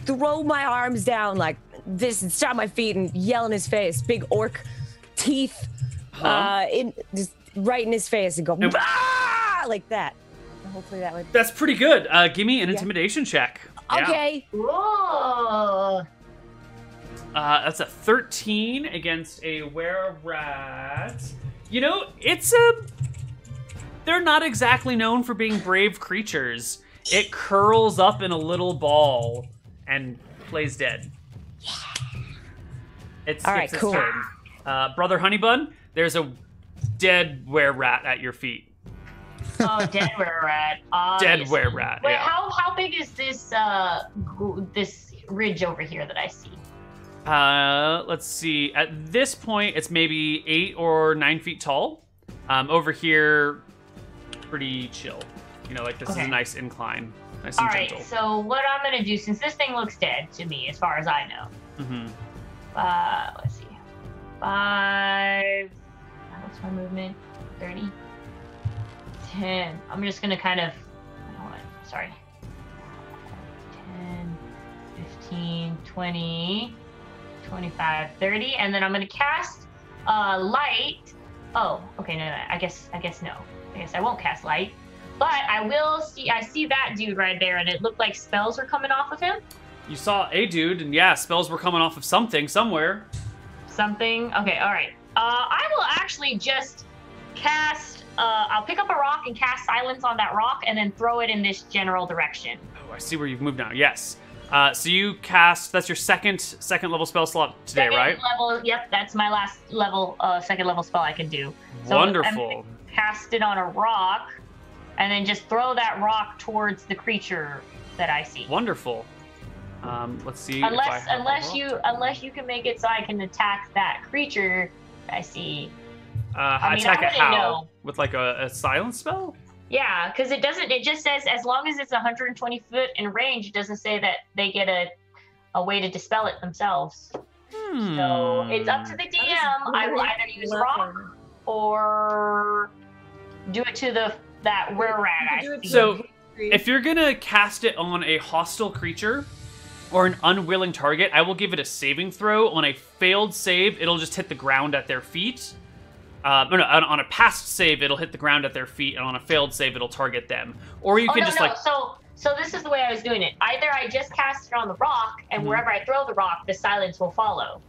throw my arms down like this and stop my feet and yell in his face. Big orc teeth just right in his face and go, "Ah!" like that. Hopefully that would... That's pretty good. Give me an intimidation check. Okay. Yeah. Whoa. That's a 13 against a were-rat. It's a They're not exactly known for being brave creatures. It curls up in a little ball and plays dead. It's All right, its cool. turn. Brother Honeybun, there's a dead were-rat at your feet. Oh, dead were-rat. Dead were-rat, Wait, yeah. how big is this this ridge over here that I see? Let's see. At this point, it's maybe 8 or 9 feet tall. Over here, pretty chill. You know, like this is a nice incline. Nice and gentle. Alright, so what I'm gonna do, since this thing looks dead to me, as far as I know. Let's see. 5. What's my movement? 30. 10. I'm just gonna kind of. Hold on. Sorry. 10, 15, 20, 25, 30, and then I'm gonna cast light. Oh, okay, no. I guess no. I guess I won't cast light. But I will see. I see that dude right there, and it looked like spells were coming off of him. You saw a dude, and yeah, spells were coming off of something somewhere. Something. Okay, all right. I will actually just cast. I'll pick up a rock and cast silence on that rock, and then throw it in this general direction. Oh, I see where you've moved now. Yes. So you cast. That's your second level spell slot today, right? Level. Yep, that's my last level. Second level spell I can do. So Wonderful. I'm gonna cast it on a rock, and then just throw that rock towards the creature that I see. Wonderful. Let's see. Unless you can make it so I can attack that creature I see. Attack it how? Know. With like a silence spell? Yeah, because it doesn't. It just says as long as it's 120 foot in range, it doesn't say that they get a way to dispel it themselves. So it's up to the DM. I will either use rock or do it to that were-rat I see. So if you're gonna cast it on a hostile creature or an unwilling target, I will give it a saving throw. On a failed save, it'll just hit the ground at their feet. On a passed save, it'll hit the ground at their feet, and on a failed save, it'll target them. Or you can So this is the way I was doing it. Either I just cast it on the rock, and wherever I throw the rock, the silence will follow.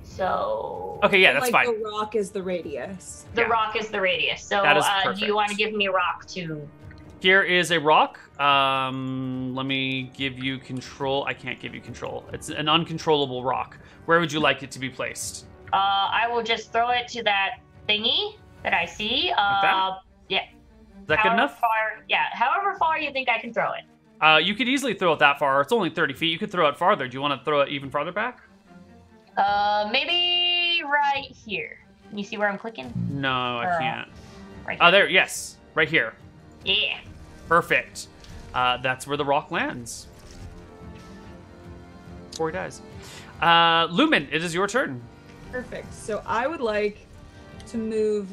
So. Okay, yeah, that's fine. The rock is the radius. The rock is the radius. So that is do you want to give me a rock to? Here is a rock. Let me give you control. I can't give you control. It's an uncontrollable rock. Where would you like it to be placed? I will just throw it to that thingy that I see. Like that? Yeah. Is that good enough? However far you think I can throw it. You could easily throw it that far. It's only 30 feet. You could throw it farther. Do you want to throw it even farther back? Maybe right here. Can you see where I'm clicking? No, I can't. Right here. Oh, there. Yes, right here. Yeah. Perfect. That's where the rock lands. Before he dies. Lumen, it is your turn. Perfect. So I would like to move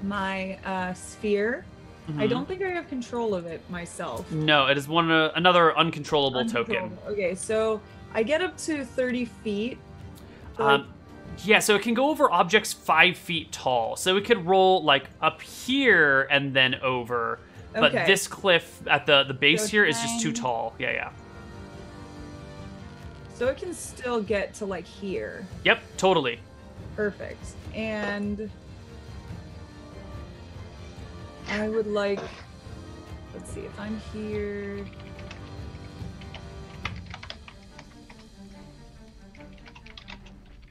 my sphere. I don't think I have control of it myself. No, it is another uncontrollable token. Okay, so I get up to 30 feet. Yeah, so it can go over objects 5 feet tall. So it could roll like up here and then over. But this cliff at the base here is just too tall. Yeah. So it can still get to like here. Yep, totally. Perfect. And I would like, let's see, if I'm here.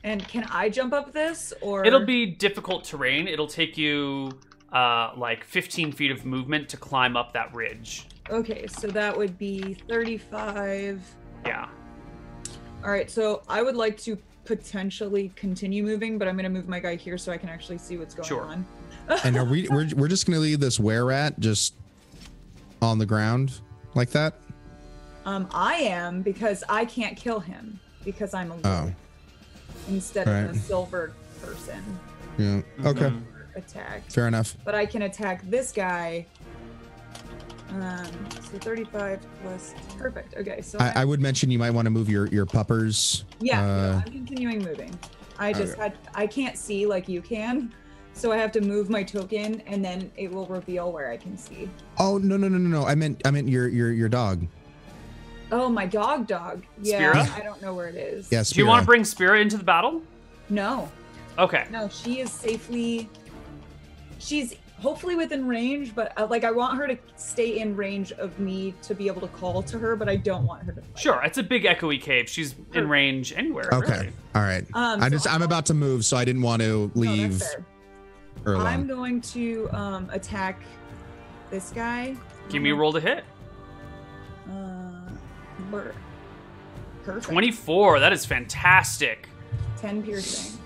And can I jump up this, or? It'll be difficult terrain. It'll take you like 15 feet of movement to climb up that ridge. Okay, so that would be 35. Yeah. All right, so I would like to potentially continue moving, but I'm going to move my guy here so I can actually see what's going on. And are we're just going to leave this were-rat just on the ground like that? I am, because I can't kill him because I'm a wolf instead of a silver person. Yeah. Okay. Attack. Fair enough. But I can attack this guy. So 35 plus. Perfect. Okay, so I would mention you might want to move your puppers. Yeah, I'm continuing moving. I just I can't see like you can, so I have to move my token, and then it will reveal where I can see. Oh no! I meant your dog. Oh, my dog. Yeah, Cira? I don't know where it is. Yeah, Do you want to bring Cira into the battle? No. Okay. No, she is safely. She's hopefully within range, but like I want her to stay in range of me to be able to call to her, but I don't want her to fight. Sure, it's a big echoey cave. She's in range anywhere. Okay, really. all right. I'm about to move, so I didn't want to leave. No, I'm going to attack this guy. Give me a roll to hit. Perfect. 24. That is fantastic. 10 piercing.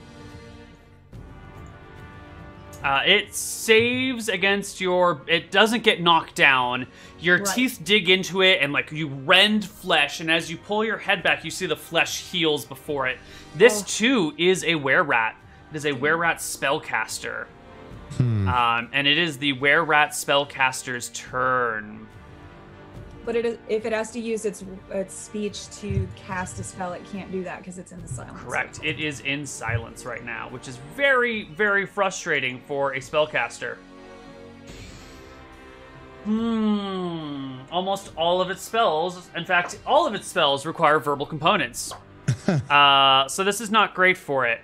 It saves against your... It doesn't get knocked down. Your teeth dig into it and like you rend flesh, and as you pull your head back, you see the flesh heals before it. This too is a were-rat. It is a were-rat spellcaster. And it is the were-rat spellcaster's turn. But if it has to use its speech to cast a spell, it can't do that because it's in the silence. Correct. It is in silence right now, which is very, very frustrating for a spellcaster. Almost all of its spells, in fact, all of its spells require verbal components. So this is not great for it.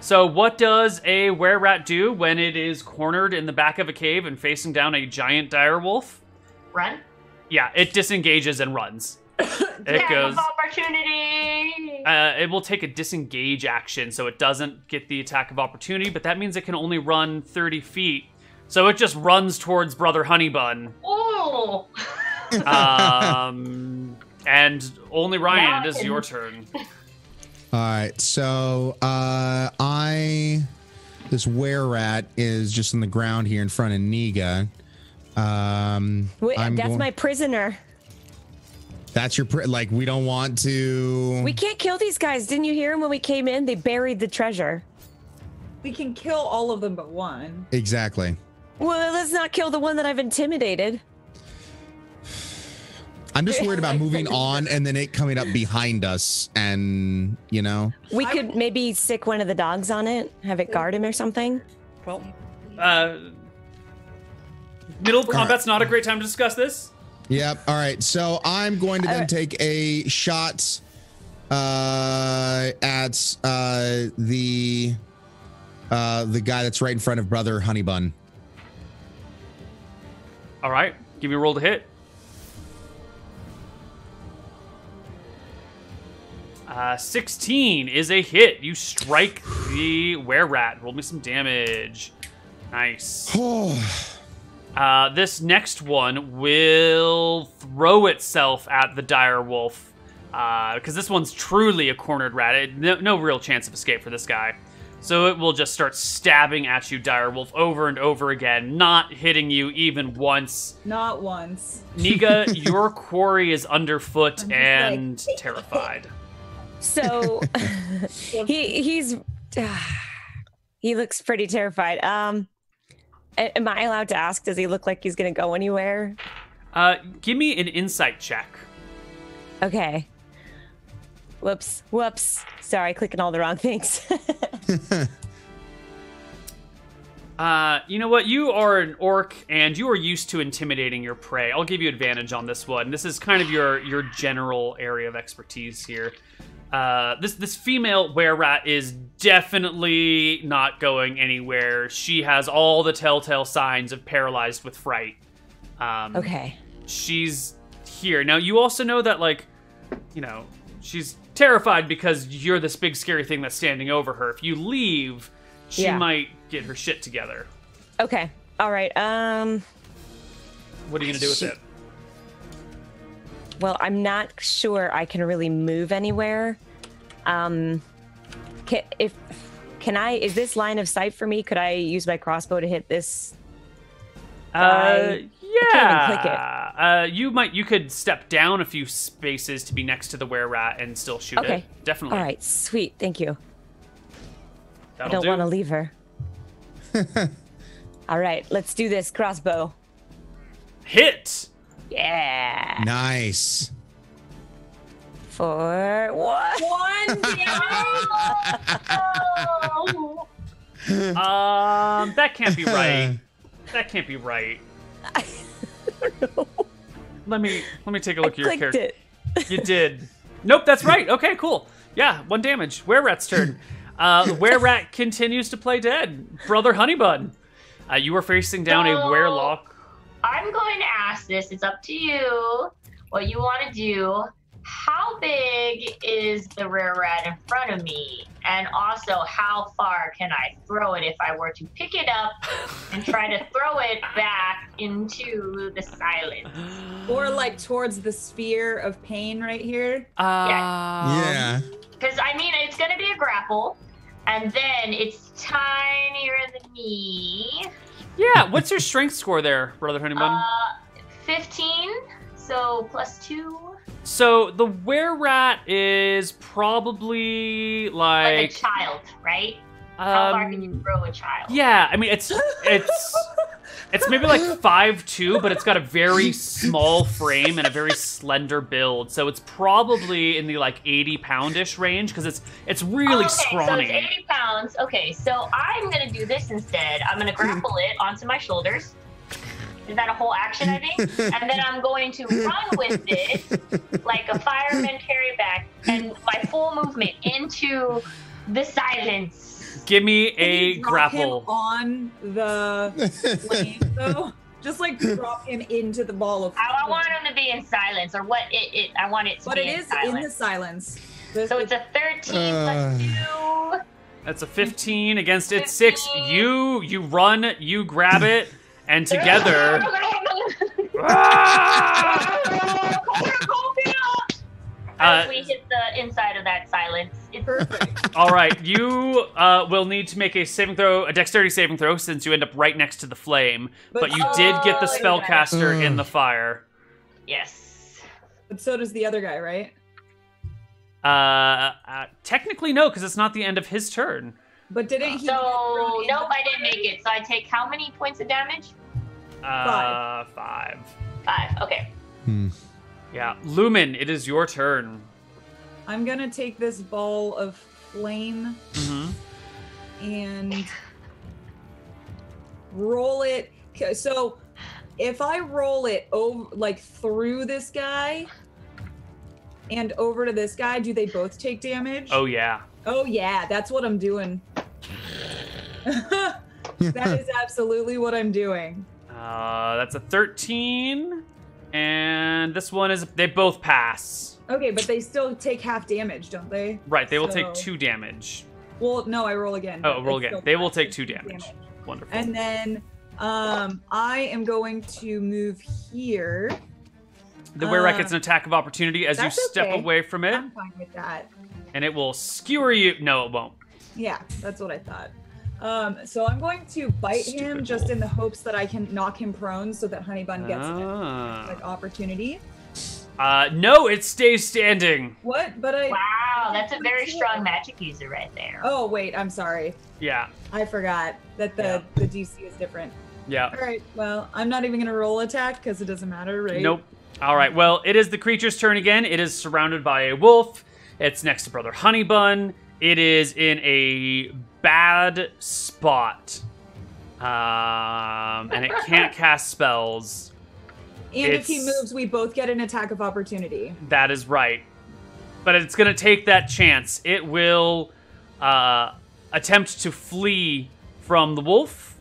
So what does a were-rat do when it is cornered in the back of a cave and facing down a giant direwolf? Run? Yeah, it disengages and runs. It goes. Opportunity. It will take a disengage action, so it doesn't get the attack of opportunity, but that means it can only run 30 feet. So it just runs towards Brother Honeybun. Oh. And OnlyRyann, it is your turn. All right, so this were-rat is just on the ground here in front of Niga. Wait, that's my prisoner. That's your like. We don't want to. We can't kill these guys. Didn't you hear them when we came in? They buried the treasure. We can kill all of them but one. Exactly. Well, let's not kill the one that I've intimidated. I'm just worried about moving on and then it coming up behind us, and we could maybe sick one of the dogs on it, have it guard him or something. Well, middle of combat's not a great time to discuss this. Yep. All right. So I'm going to then take a shot at the guy that's right in front of Brother Honeybun. All right. Give me a roll to hit. 16 is a hit. You strike the were-rat. Roll me some damage. Nice. This next one will throw itself at the dire wolf, because this one's truly a cornered rat. No real chance of escape for this guy. So it will just start stabbing at you, dire wolf, over and over again, not hitting you even once. Not once. Niga, your quarry is underfoot and terrified. So he looks pretty terrified. Am I allowed to ask, does he look like he's going to go anywhere? Give me an insight check. Okay. Whoops. Sorry, clicking all the wrong things. You know what? You are an orc, and you are used to intimidating your prey. I'll give you advantage on this one. This is kind of your general area of expertise here. This female were-rat is definitely not going anywhere. She has all the telltale signs of paralyzed with fright. Okay. She's here. Now, you also know that, she's terrified because you're this big scary thing that's standing over her. If you leave, she might get her shit together. Okay. All right. What are you going to do with it? Well, I'm not sure I can really move anywhere. Is this line of sight for me? Could I use my crossbow to hit this guy? Yeah. You could step down a few spaces to be next to the were-rat and still shoot it. Definitely. All right, sweet. Thank you. I That'll don't want to leave her. All right, let's do this. Crossbow. Hit. Yeah. Nice. For what? One that can't be right. That can't be right. Let me take a look at your character. You did. Nope, that's right. Okay, cool. Yeah, 1 damage. Were-rat's turn. The were-rat continues to play dead. Brother Honeybun. You are facing down a werelock. I'm going to ask this. It's up to you what you want to do. How big is the rare rat in front of me? And also, how far can I throw it if I were to pick it up and try to throw it back into the silence? Or like towards the sphere of pain right here? Yeah. Because, I mean, it's going to be a grapple. And then it's tinier than me. Yeah, what's your strength score there, Brother Honeybun? 15, so +2. So the were-rat is probably Like a child, right? How far can you throw a child? Yeah, I mean it's maybe like 5'2", but it's got a very small frame and a very slender build. So it's probably in the like 80-pound-ish range because it's really scrawny. So it's 80 pounds. Okay, so I'm gonna do this instead. I'm gonna grapple it onto my shoulders. Is that a whole action, I think? And then I'm going to run with it like a fireman carry back and my full movement into the silence. Give me a Drop grapple. him on the flame, though. Just like drop him into the ball of flame. I want him to be in silence, or what? I want it to But be it in is silence. in the silence. So it's a 13 plus 2. That's a 15 against its 6. You run, you grab it, and together. As we hit the inside of that silence. It's perfect. All right, you will need to make a dexterity saving throw, since you end up right next to the flame. But you did get the spellcaster in the fire. Yes. But so does the other guy, right? Technically no, because it's not the end of his turn. But didn't he? So nope, I didn't make it. So I take how many points of damage? 5. 5. Okay. Yeah, Lumen, it is your turn. I'm gonna take this ball of flame and roll it. So if I roll it over, like through this guy and over to this guy, do they both take damage? Oh yeah. Oh yeah, that's what I'm doing. That is absolutely what I'm doing. That's a 13. And this one is, they both pass. Okay, but they still take half damage, don't they? Right, they will So- take 2 damage. Well, no, I roll again. Oh, but roll it's again. still They will half take 2 damage. Wonderful. And then I am going to move here. The were-rat gets an attack of opportunity as you that's step okay. away from it. I'm fine with that. And it will skewer you. No, it won't. Yeah, that's what I thought. So I'm going to bite him Stupid just wolf. in the hopes that I can knock him prone so that Honeybun gets like opportunity. No, it stays standing. What? But I. Wow, that's a very strong magic user right there. Oh wait, I'm sorry. Yeah. I forgot that the DC is different. Yeah. All right. Well, I'm not even gonna roll attack because it doesn't matter, right? Nope. All right. Well, it is the creature's turn again. It is surrounded by a wolf. It's next to Brother Honeybun. It is in a bad spot. And it can't cast spells. And if he moves, we both get an attack of opportunity. That is right. But it's going to take that chance. It will attempt to flee from the wolf,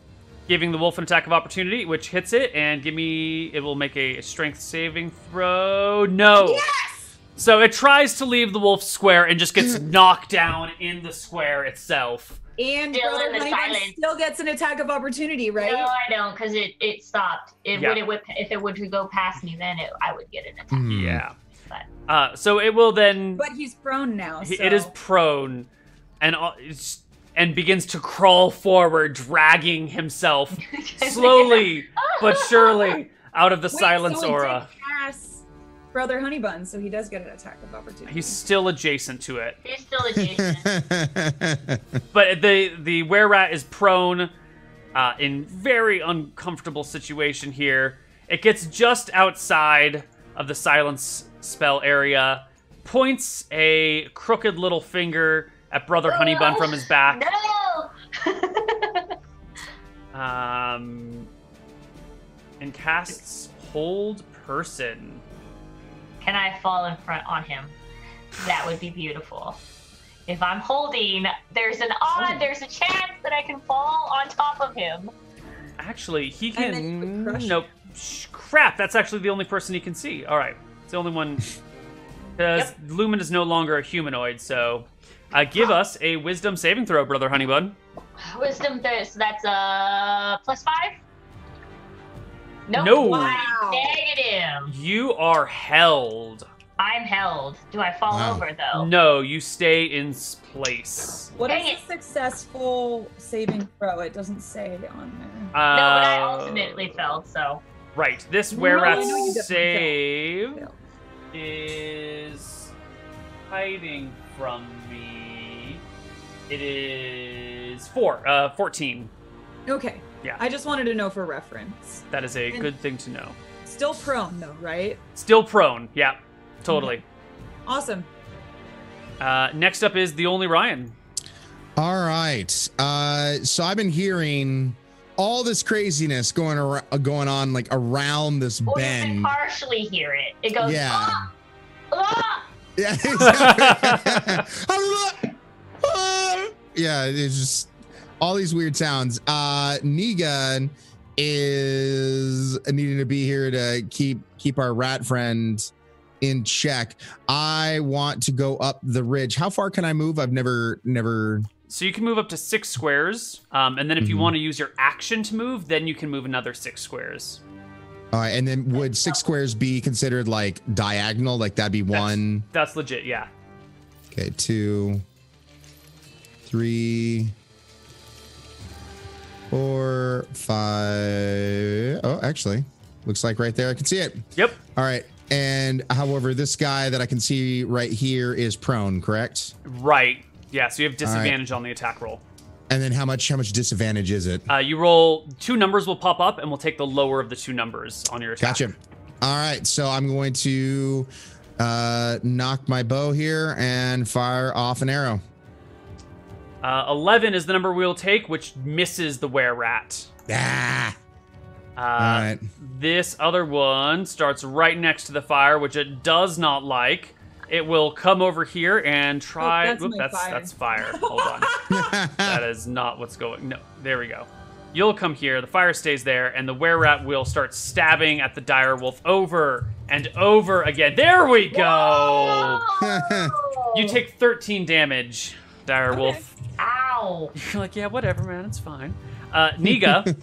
giving the wolf an attack of opportunity, which hits it, and it will make a strength saving throw. No. Yes! So it tries to leave the wolf square and just gets knocked down in the square itself. And Still Brother in the Honeybun silence. still gets an attack of opportunity, right? No, I don't, because it stopped. If it would go past me, then I would get an attack. Yeah. But So it will then... But he's prone now, so. It is prone and begins to crawl forward, dragging himself slowly but surely out of the silence so aura. It did pass Brother Honeybun, so he does get an attack of opportunity. He's still adjacent to it. he's still adjacent. But the were-rat is prone in very uncomfortable situation here. It gets just outside of the silence spell area, points a crooked little finger at Brother Honeybun from his back. No! And casts Hold Person. Can I fall in front on him? That would be beautiful. If I'm holding, there's a chance that I can fall on top of him. Actually, he And then he would can. crush Nope. Crap, that's actually the only person he can see. All right. It's the only one. Because Lumen is no longer a humanoid, so give us a wisdom saving throw, Brother Honeybun. Wisdom, so that's +5? Nope. No. Wow. Negative. You are held. I'm held. Do I fall Wow. over, though? No, you stay in place. What Dang is it. a successful saving throw? It doesn't say on there. No, but I ultimately fell, so. Right. This No, were-rat I know you definitely save failed. is hiding from me. It is 14. Okay. Yeah. I just wanted to know for reference. That is a And- good thing to know. Still prone though, right? Still prone. Yeah, totally. Awesome. Next up is TheOnlyRyann. All right. So I've been hearing all this craziness going on like around this Or you can bend. partially hear it. It goes, Yeah. ah! Ah! Yeah. Exactly. Yeah, it's just all these weird sounds. Negan is needing to be here to keep our rat friend in check. I want to go up the ridge. How far can I move? I've never. So you can move up to 6 squares, and then if you want to use your action to move, then you can move another 6 squares. All right, and then would 6 squares be considered like diagonal? Like that'd be one. That's legit, yeah. Okay, 2, 3, 4, 5. Oh, actually, looks like right there I can see it. Yep. All right, and however, this guy that I can see right here is prone, correct? Right. Yeah, so you have disadvantage on the attack roll. And then how much disadvantage is it? You roll 2 numbers will pop up, and we'll take the lower of the 2 numbers on your attack. Gotcha. All right, so I'm going to knock my bow here and fire off an arrow. 11 is the number we'll take, which misses the were-rat. Ah. All right. This other one starts right next to the fire, which it does not like. It will come over here and try. that's Whoop, my fire. that's fire. Hold on. That is not what's going. No, there we go. You'll come here. The fire stays there, and the were-rat will start stabbing at the dire wolf over and over again. There we go. You take 13 damage, dire wolf. Ow. You're like, yeah, whatever, man. It's fine. Niga,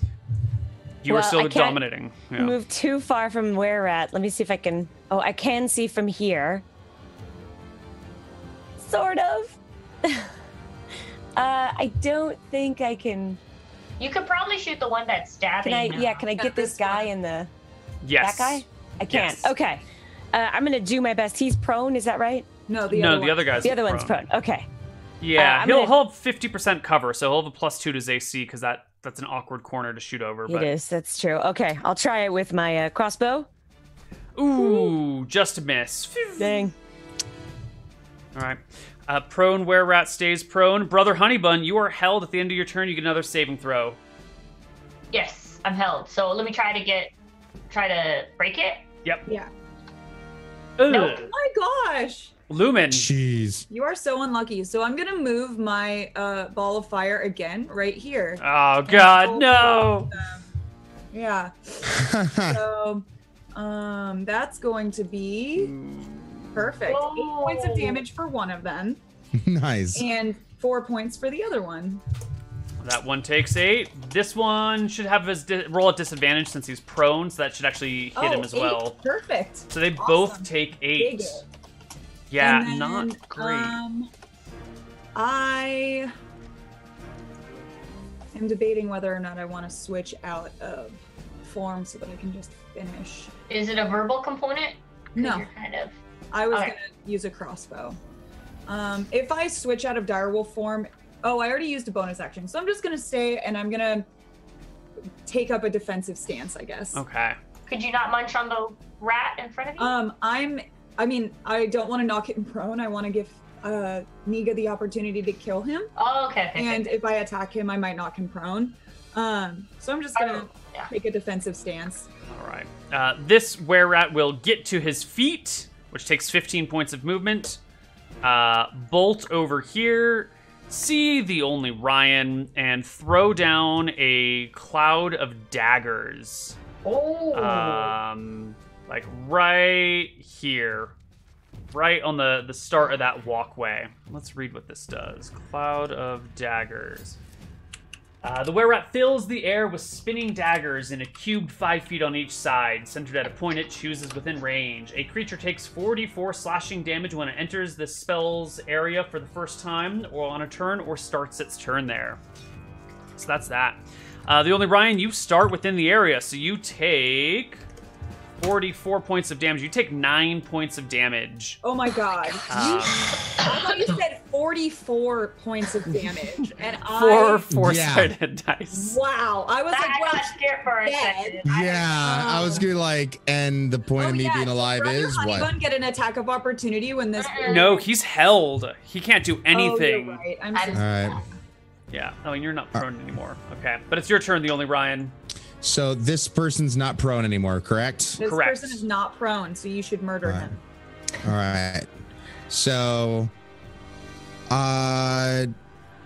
you are Well, still I can't dominating. Yeah. Move too far from where we're at. Let me see if I can. Oh, I can see from here. Sort of. I don't think I can. You could probably shoot the one that's stabbing. Can I? Yeah, can I Yeah, get this this guy one. in the? Yes. That guy? I can't. Yes. Okay. I'm gonna do my best. He's prone. Is that right? No, The other guy's The other one's prone. Okay. Yeah, I'm he'll gonna- have 50% cover, so he'll have a +2 to his AC because that's an awkward corner to shoot over. It But is. That's true. Okay. I'll try it with my crossbow. ooh, just a miss. Dang. All right. Prone were-rat stays prone. Brother Honeybun, you are held at the end of your turn. You get another saving throw. Yes, I'm held. So let me try to break it. Yep. Yeah. Ugh. Nope. Oh my gosh. Lumen. Jeez. You are so unlucky. So I'm gonna move my ball of fire again right here. Oh God, no. Yeah. So that's going to be perfect. 8 points of damage for one of them, Nice. and 4 points for the other one. That one takes 8. This one should have his roll at disadvantage since he's prone, so that should actually hit him as 8. well. Perfect. So they Awesome. both take 8. Dig it. Yeah, And then, not great. I am debating whether or not I want to switch out of form so that I can just finish. Is it a verbal component? 'Cause No. You're kind of. I was Okay. gonna use a crossbow. If I switch out of direwolf form, I already used a bonus action, so I'm just gonna stay and I'm gonna take up a defensive stance, I guess. Okay. Could you not munch on the rat in front of you? I don't want to knock him prone. I want to give Niga the opportunity to kill him, Oh, okay. and if I attack him, I might knock him prone. So I'm just gonna yeah. take a defensive stance. All right. This were-rat will get to his feet, which takes 15 points of movement. Bolt over here, see the OnlyRyann and throw down a cloud of daggers. Oh. Like right here. Right on the start of that walkway. Let's read what this does. Cloud of daggers. The were-rat fills the air with spinning daggers in a cube 5 feet on each side, centered at a point it chooses within range. A creature takes 4d4 slashing damage when it enters the spell's area for the first time, or on a turn, or starts its turn there. So that's that. The OnlyRyann, you start within the area, so you take 44 points of damage. You take 9 points of damage. Oh my god. I thought you said 44 points of damage. And Four four-sided dice. Wow. I was I got scared for a second. Yeah, I was gonna like, and the point of me being alive is what? Honeygun get an attack of opportunity when this. No, he's held. He can't do anything. Oh, you're right. I'm All so right. Yeah. Oh, and you're not prone anymore. Okay, but it's your turn, the OnlyRyann. So this person's not prone anymore, correct? This Correct. person is not prone, so you should murder him. All right. So, I'm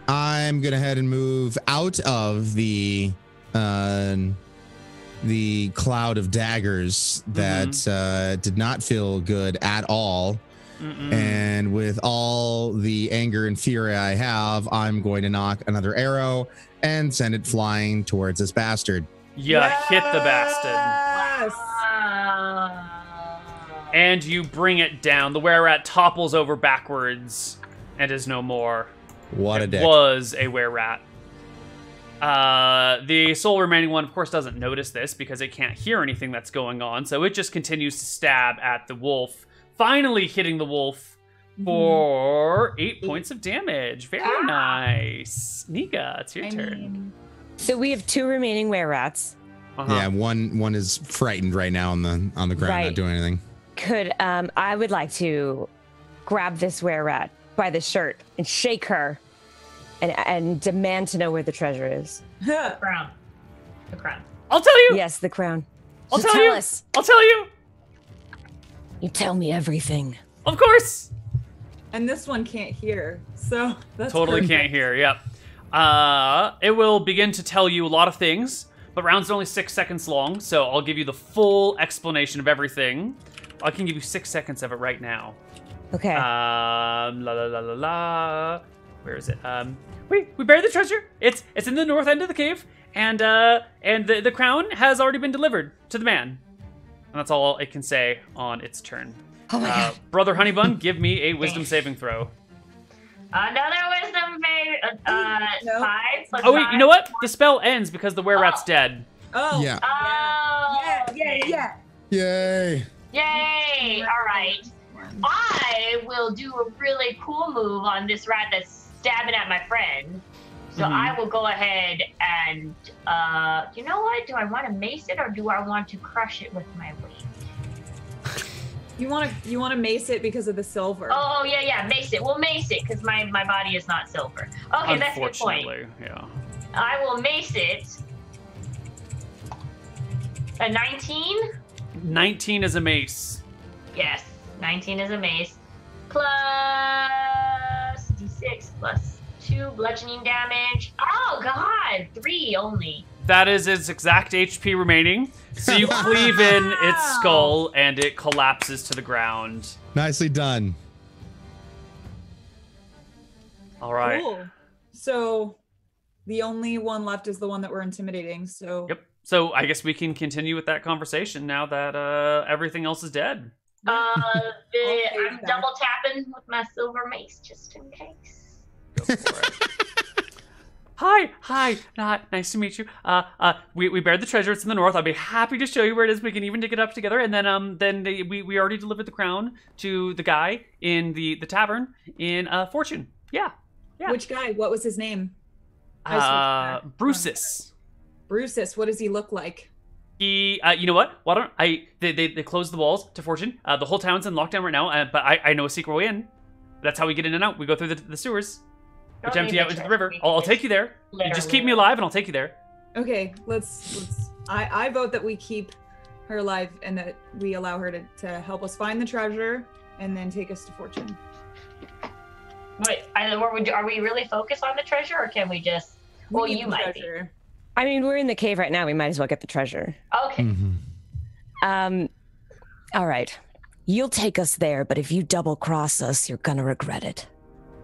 gonna head and move out of the cloud of daggers that did not feel good at all. And with all the anger and fury I have, I'm going to knock another arrow and send it flying towards this bastard. Hit the bastard. Yes. And you bring it down. The were-rat topples over backwards and is no more. What a dick. It was a were-rat. The sole remaining one, of course, doesn't notice this because it can't hear anything that's going on, so it just continues to stab at the wolf, finally hitting the wolf for 8 points of damage. Very nice. Nika, it's your turn. So we have 2 remaining were-rats. Yeah, one is frightened right now on the ground, not doing anything. Could I would like to grab this were-rat by the shirt and shake her and demand to know where the treasure is. The crown. The crown. I'll tell you. Yes, the crown. I'll Just tell you. us. I'll tell you. You tell me everything. Of course. And this one can't hear, so that's Totally perfect. can't hear. Yep. It will begin to tell you a lot of things, but rounds are only 6 seconds long, so I'll give you the full explanation of everything. I can give you 6 seconds of it right now. Okay. La la la la la. Where is it? We buried the treasure. It's in the north end of the cave, and the crown has already been delivered to the man. And that's all it can say on its turn. Oh my god. Brother Honeybun, give me a wisdom saving throw. Another wisdom save. 5 plus Oh wait, 5. you know what? The spell ends because the were-rat's dead. Oh. Yeah. Oh. Yeah. Yay. Yay! All right. I will do a really cool move on this rat that's stabbing at my friend. So I will go ahead and, you know what? Do I want to mace it or do I want to crush it with my weight? You want to mace it because of the silver. Oh yeah, mace it. We'll mace it because my body is not silver. Okay, that's a good point. Unfortunately, yeah. I will mace it. A 19? 19 is a mace. Yes, 19 is a mace. Plus D6 plus 2 bludgeoning damage. Oh god, 3 only. That is its exact HP remaining. So you cleave in its skull and it collapses to the ground. Nicely done. All right. Cool. So the only one left is the one that we're intimidating. So Yep. So I guess we can continue with that conversation now that everything else is dead. I'm back. double tapping with my silver mace just in case. Go for it. Hi. Nice to meet you. We buried the treasure. It's in the north. I'll be happy to show you where it is. We can even dig it up together. And then we already delivered the crown to the guy in the tavern in Fortune. Yeah. Which guy? What was his name? Bruceus. Bruceus. What does he look like? He, you know what? Why don't they closed the walls to Fortune. The whole town's in lockdown right now. But I know a secret way in. That's how we get in and out. We go through the sewers, which empty out into the river. I'll take you there. You just keep me alive, and I'll take you there. Okay, let's. I vote that we keep her alive and that we allow her to help us find the treasure and then take us to Fortune. Wait, are we really focused on the treasure, or can we just? Well, need you the might treasure. I mean, we're in the cave right now. We might as well get the treasure. be. Okay. All right. You'll take us there, but if you double cross us, you're gonna regret it.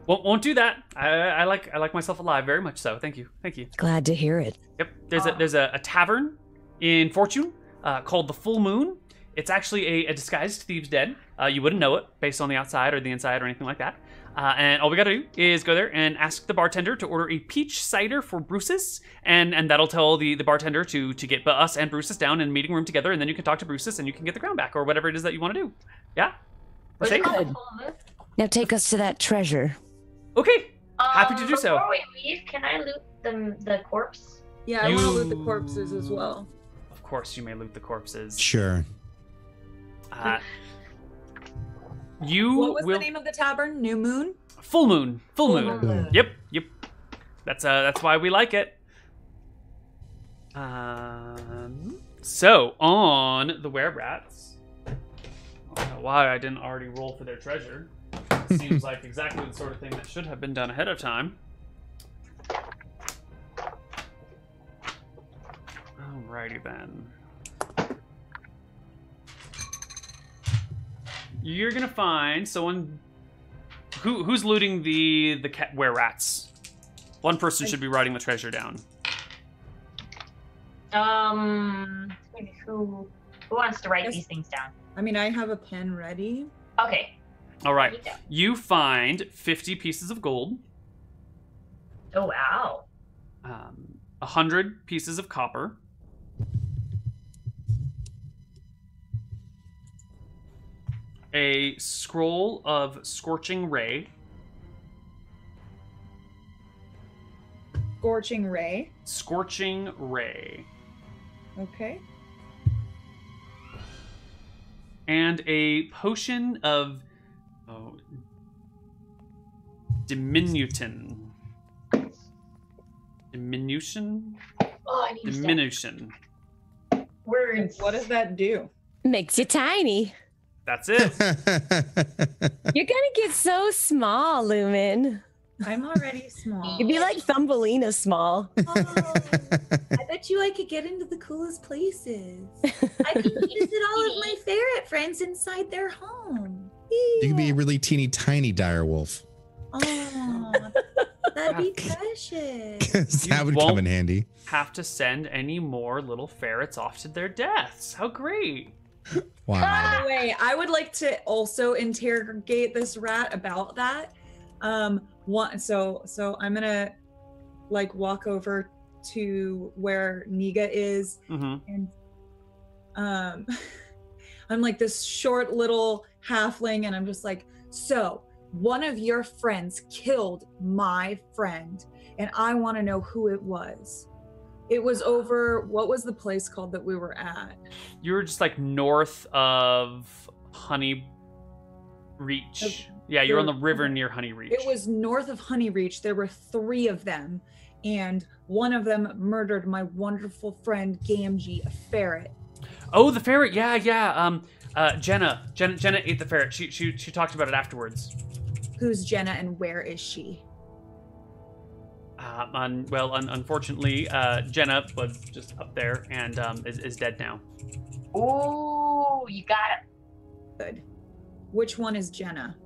Won't do that. I like myself alive very much so. Thank you. Glad to hear it. Yep. There's a tavern in Fortune called the Full Moon. It's actually a disguised thieves' den. You wouldn't know it based on the outside or the inside or anything like that. And all we gotta do is go there and ask the bartender to order a peach cider for Bruce's, and that'll tell the bartender to get us and Bruce's down in a meeting room together, and then you can talk to Bruce's and you can get the crown back or whatever it is that you want to do. Yeah. Was it Safe? called the full moon? Now take us to that treasure. Okay. Happy to do so. Before we leave, can I loot the corpse? Yeah, I want to You- loot the corpses as well. Of course, you may loot the corpses. Sure. You What was will the name of the tavern? New Moon? Full Moon. Full Full Moon. Moon. Yep. That's why we like it. So on the were-rats. I don't know why I didn't already roll for their treasure. Seems like exactly the sort of thing that should have been done ahead of time. Alrighty then. You're gonna find someone who's looting the cat were-rats. One person should be writing the treasure down. Who wants to write these things down? I mean, I have a pen ready. Okay. All right. Write it down. You find 50 pieces of gold, Oh wow. 100 pieces of copper, a scroll of Scorching Ray, Scorching Ray. Scorching Ray, Okay. and a potion of diminution. Diminution? Oh, I need to Diminution. words. What does that do? Makes you tiny. That's it. You're gonna get so small, Lumen. I'm already small. You'd be like Thumbelina small. Oh, I bet you I could get into the coolest places. I could visit all of my ferret friends inside their home. You can be a really teeny tiny dire wolf. Oh, that'd be precious. 'Cause You that would won't- come in handy. Have to send any more little ferrets off to their deaths. How great. Wow. By the way, I would like to also interrogate this rat about that. So I'm gonna like walk over to where Niga is, Mm-hmm. and I'm like this short little halfling, and I'm just like, so one of your friends killed my friend, and I want to know who it was. It was over, what was the place called that we were at? You were just like north of Honey Reach. Yeah, you're on the river near Honey Reach. It was north of Honey Reach. There were 3 of them, and one of them murdered my wonderful friend Gamgee, a ferret. Oh, the ferret. Yeah. Jenna ate the ferret. She talked about it afterwards. Who's Jenna and where is she? Unfortunately, Jenna was just up there and is dead now. Oh, you got it. Good. Which one is Jenna?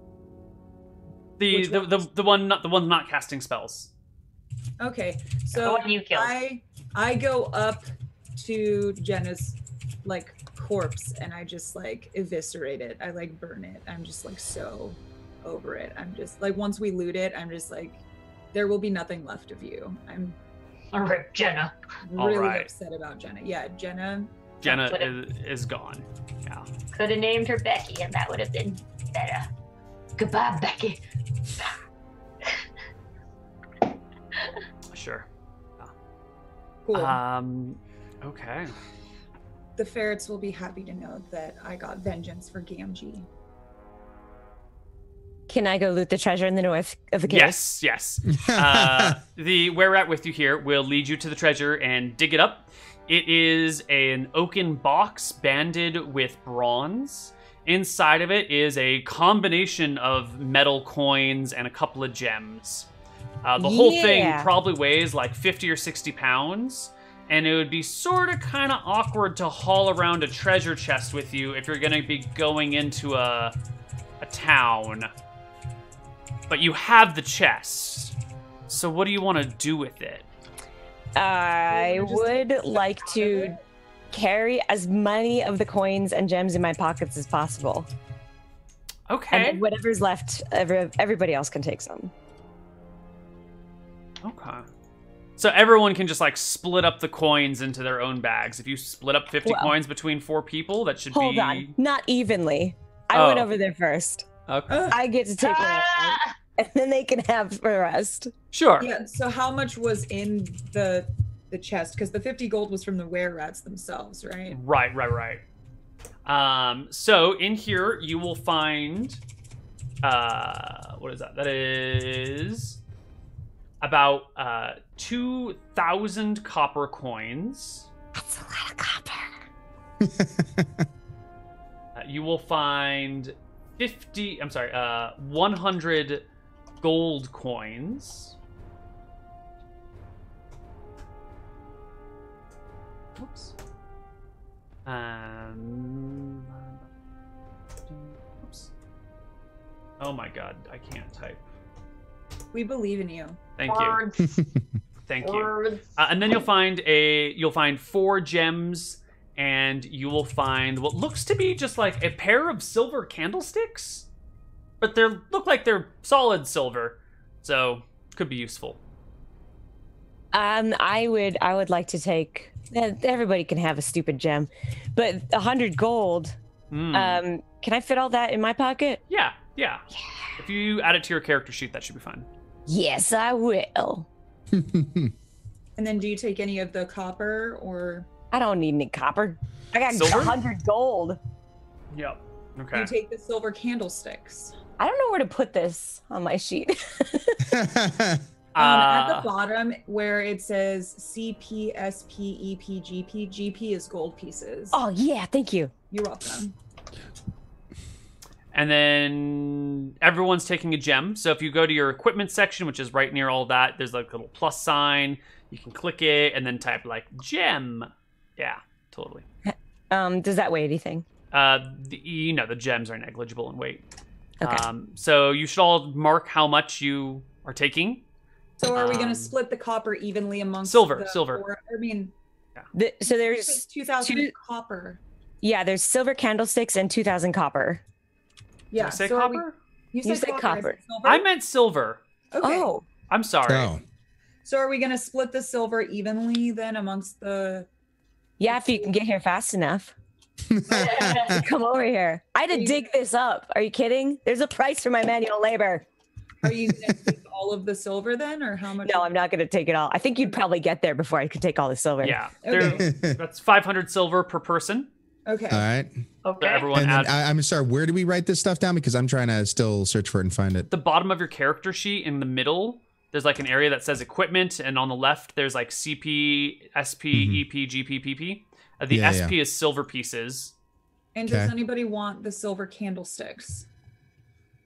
The one not casting spells. Okay, The so one you killed. I go up to Jenna's like corpse and I just like eviscerate it. I like burn it. I'm just like so over it. I'm just like, once we loot it, I'm just like, there will be nothing left of you. I'm All right, Jenna. really Alright. upset about Jenna. Yeah, Jenna. Jenna Would've- is gone. Yeah. Could have named her Becky, and that would have been better. Goodbye, Becky. Sure. Cool. Okay. The ferrets will be happy to know that I got vengeance for Gamgee. Can I go loot the treasure in the north of the cave? Yes. The were-rat with you here will lead you to the treasure and dig it up. It is an oaken box banded with bronze. Inside of it is a combination of metal coins and a couple of gems. The whole thing probably weighs like 50 or 60 pounds, and it would be sort of kind of awkward to haul around a treasure chest with you if you're going to be going into a town. But you have the chest. So what do you want to do with it? I would like to carry as many of the coins and gems in my pockets as possible. Okay. And then whatever's left, everybody else can take some. Okay. So everyone can just like split up the coins into their own bags. If you split up 50 coins between 4 people, that should Hold on, not evenly. I went over there first. Okay. I get to take one, and then they can have the rest. Sure. Yeah. So how much was in the chest? Because the 50 gold was from the were-rats themselves, right? Right. So in here you will find what is that? That is about 2,000 copper coins. That's a lot of copper. You will find 100 gold coins. Oops. Oops. Oh my god, I can't type. We believe in you. Thank you. Thank you. And then you'll find 4 gems, and you will find what looks to be just like a pair of silver candlesticks, but they look like they're solid silver, so could be useful. I would like to take. Everybody can have a stupid gem, but 100 gold. Can I fit all that in my pocket? Yeah. If you add it to your character sheet, that should be fine. Yes, I will. And then do you take any of the copper or? I don't need any copper. I got Silver? 100 gold. Yep. Okay. You take the silver candlesticks. I don't know where to put this on my sheet. At the bottom where it says CP, SP, EP, GP. GP is gold pieces. Oh yeah, thank you. You're welcome. And then everyone's taking a gem. So if you go to your equipment section, which is right near all that, there's like a little plus sign. You can click it and then type like gem. Yeah, totally. Does that weigh anything? The gems are negligible in weight. Okay. So you should all mark how much you are taking. So are we going to split the copper evenly amongst silver? So there's 2,000 copper. Yeah, there's silver candlesticks and 2,000 copper. Yeah. Did I say copper? You said copper. I meant silver. Okay. Oh. I'm sorry. Oh. So are we going to split the silver evenly then amongst the... Yeah, if you can get here fast enough. Come over here. I had to dig this up. Are you kidding? There's a price for my manual labor. Are you going to take all of the silver then, or how much? No, I'm not going to take it all. I think you'd probably get there before I could take all the silver. Yeah. Okay. That's 500 silver per person. Okay. All right. Okay. So everyone And adds... then, I'm sorry, where do we write this stuff down? Because I'm trying to still search for it and find it. The bottom of your character sheet in the middle, there's like an area that says equipment, and on the left there's like CP, SP, EP, GP, PP. The SP is silver pieces. And does anybody want the silver candlesticks?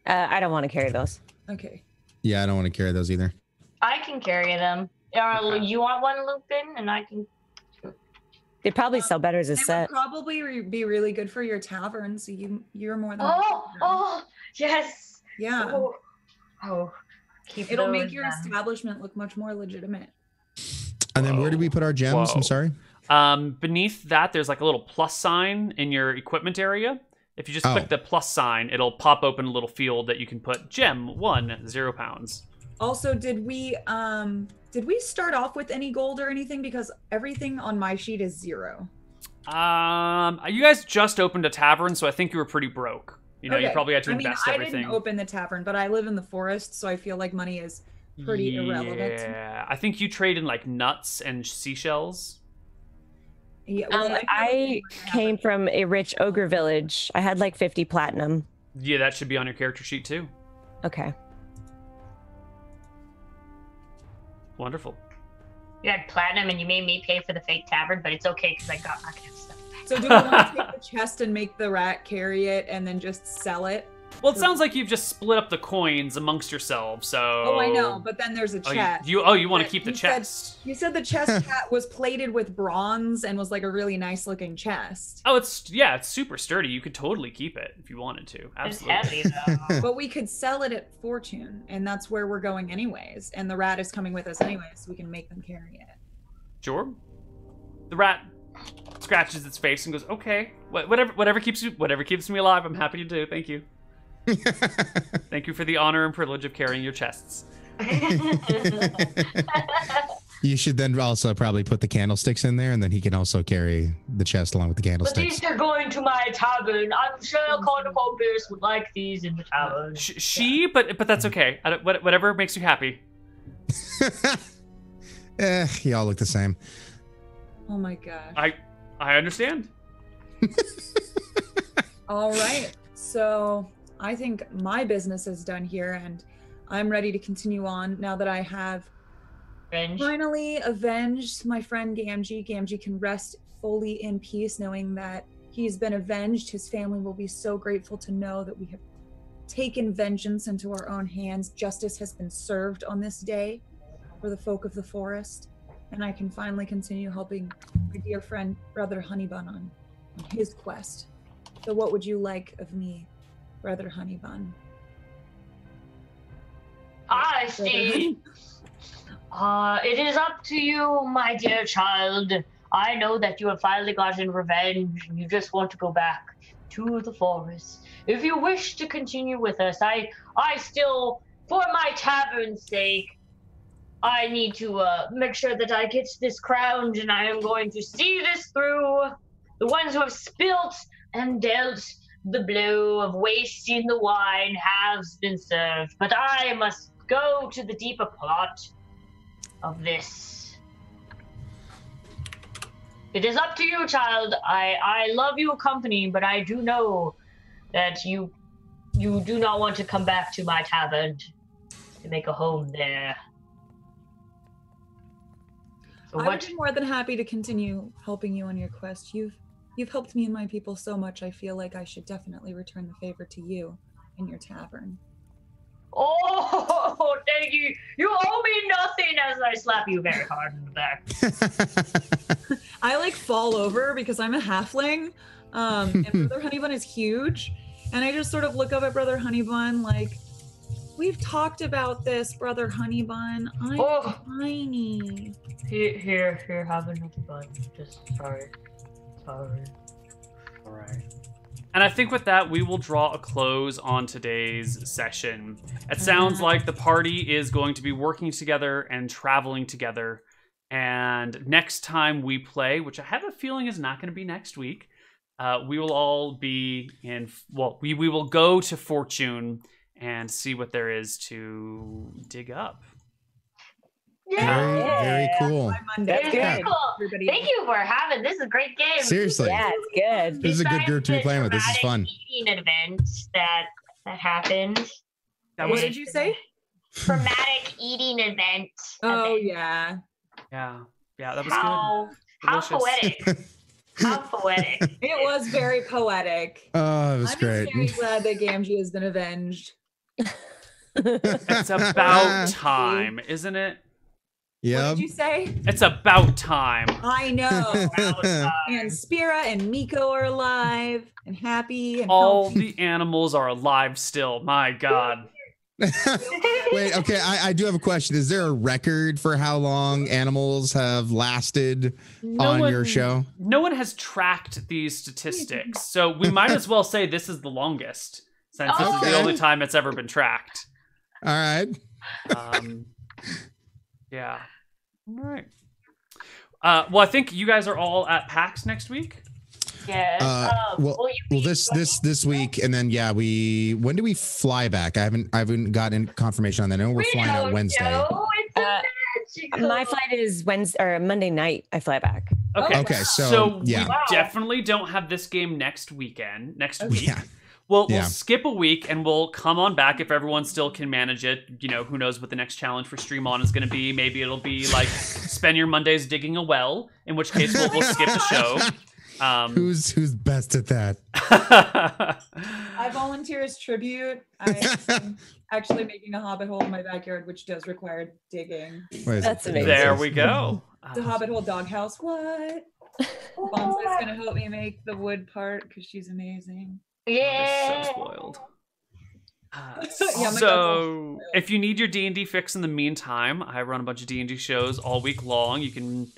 I don't want to carry those. Okay. Yeah, I don't want to carry those either. I can carry them. You want one, Lupin? And I can... They probably sell better as a It set. would probably be really good for your tavern, so you're more than... Oh, yes. Yeah. Oh. Keep It'll those, make your establishment look much more legitimate. And then where do we put our gems? I'm sorry. Beneath that, there's like a little plus sign in your equipment area. If you just click the plus sign, it'll pop open a little field that you can put gem 1, 0 pounds. Also, did we start off with any gold or anything? Because everything on my sheet is 0. You guys just opened a tavern, so I think you were pretty broke. You know, you probably had to invest everything. I didn't open the tavern, but I live in the forest, so I feel like money is pretty irrelevant. Yeah, I think you trade in like nuts and seashells. Yeah, well, I came from a rich ogre village. I had like 50 platinum. Yeah, that should be on your character sheet too. Okay. Wonderful. You had platinum and you made me pay for the fake tavern, but it's okay because I got my stuff back. So do we want to take the chest and make the rat carry it and then just sell it. Well, it sounds like you've just split up the coins amongst yourselves, so... Oh, I know, but then there's a chest. You want to keep the chest. You said the chest was plated with bronze and was like a really nice looking chest. Oh, it's super sturdy. You could totally keep it if you wanted to. Absolutely. It's heavy, though. But we could sell it at Fortune, and that's where we're going anyways. And the rat is coming with us anyways, so we can make them carry it. Sure. The rat scratches its face and goes, "Okay, whatever keeps me alive, I'm happy to do. Thank you." Thank you for the honor and privilege of carrying your chests. You should then also probably put the candlesticks in there, and then he can also carry the chest along with the But candlesticks. these are going to my tavern. I'm sure Connar would like these in the tavern. But that's okay. Whatever makes you happy. Y'all look the same. Oh my gosh. I understand. All right. So I think my business is done here, and I'm ready to continue on now that I have finally avenged my friend Gamgee. Gamgee can rest fully in peace knowing that he's been avenged. His family will be so grateful to know that we have taken vengeance into our own hands. Justice has been served on this day for the folk of the forest, and I can finally continue helping my dear friend, Brother Honeybun, on his quest. So what would you like of me, Brother Honeybun? I see. It is up to you, my dear child. I know that you have finally gotten revenge and you just want to go back to the forest. If you wish to continue with us, I still, for my tavern's sake, I need to make sure that I get this crowned, and I am going to see this through. The ones who have spilt and dealt the blow of wasting the wine has been served, but I must go to the deeper plot of this. It is up to you, child. I love your company, but I do know that you do not want to come back to my tavern to make a home there. So I would be more than happy to continue helping you on your quest. You've helped me and my people so much, I feel like I should definitely return the favor to you and your tavern. Oh, thank you. You owe me nothing, as I slap you very hard in the back. I like fall over because I'm a halfling, and Brother Honeybun is huge. And I just sort of look up at Brother Honeybun like, we've talked about this, Brother Honeybun. I'm tiny. Here, have another bun. Just sorry. All right. And I think with that, we will draw a close on today's session. It sounds like the party is going to be working together and traveling together. And next time we play, which I have a feeling is not going to be next week, we will all be in, well, we will go to Fortune and see what there is to dig up. Yeah. Very cool. That's good. Cool. Thank you for having this. Is a great game. Seriously. Yeah, it's good. This is a good group to be playing with. This is fun. Eating event that happened. What did you say? Dramatic eating event. Oh yeah. Yeah, that was good. How poetic. How poetic. It was very poetic. Oh, it was great. I'm very glad that Gamgee has been avenged. It's about time, isn't it? Yeah. What did you say? It's about time. I know. And Cira and Miko are alive and happy. And all healthy. the animals are alive still. My God. Wait, okay. I do have a question. Is there a record for how long animals have lasted on your show? No one has tracked these statistics, so we might as well say this is the longest, since this is the only time it's ever been tracked. All right. Yeah. All right. Well, I think you guys are all at PAX next week. Yes. Well, this week, and then when do we fly back? I haven't gotten confirmation on that. I know we're flying out Wednesday. My flight is Wednesday or Monday night. I fly back. Okay. So yeah, we definitely don't have this game next week. Yeah. We'll skip a week and we'll come on back if everyone still can manage it. You know, who knows what the next challenge for Stream On is going to be. Maybe it'll be like spend your Mondays digging a well, in which case we'll skip the show. Who's best at that? I volunteer as tribute. I'm actually making a hobbit hole in my backyard, which does require digging. That's amazing. There we go. The hobbit hole doghouse. What? Bonsai's gonna help me make the wood part because she's amazing. Yeah. So spoiled. Yeah, my So if you need your D&D fix in the meantime, I run a bunch of D&D shows all week long. You can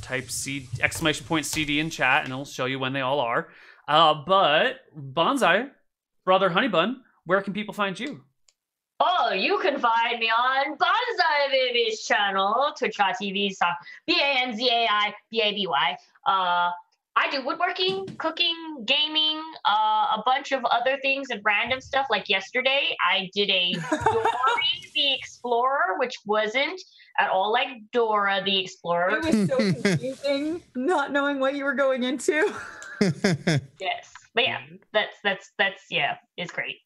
type !CD in chat and it'll show you when they all are. But Bonsai, brother Honeybun, where can people find you? Oh, you can find me on BanzaiBaby's channel, twitch.tv/BanzaiBaby. I do woodworking, cooking, gaming, a bunch of other things and random stuff. Like yesterday, I did a Dora the Explorer, which wasn't at all like Dora the Explorer. It was so confusing, not knowing what you were going into. Yes, but yeah, that's it's great.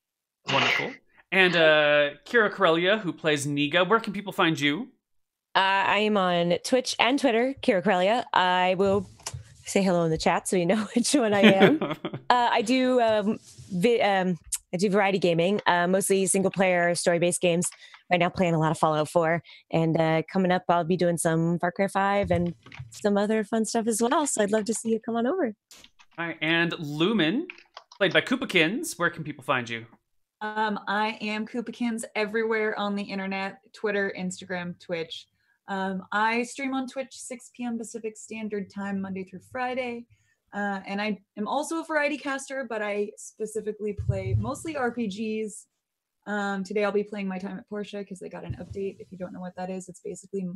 Wonderful. And Cira Corellia, who plays Niga, where can people find you? I am on Twitch and Twitter, Cira Corellia. I will say hello in the chat so you know which one I am. I do variety gaming, mostly single player story-based games. Right now playing a lot of Fallout 4, and coming up I'll be doing some Far Cry 5 and some other fun stuff as well. So I'd love to see you come on over. All right, and Lumen, played by Kupakins, where can people find you? I am Kupakins everywhere on the internet, Twitter, Instagram, Twitch. I stream on Twitch 6 p.m. Pacific Standard Time, Monday through Friday. And I am also a variety caster, but I specifically play mostly RPGs. Today I'll be playing My Time at Portia because they got an update. If you don't know what that is, it's basically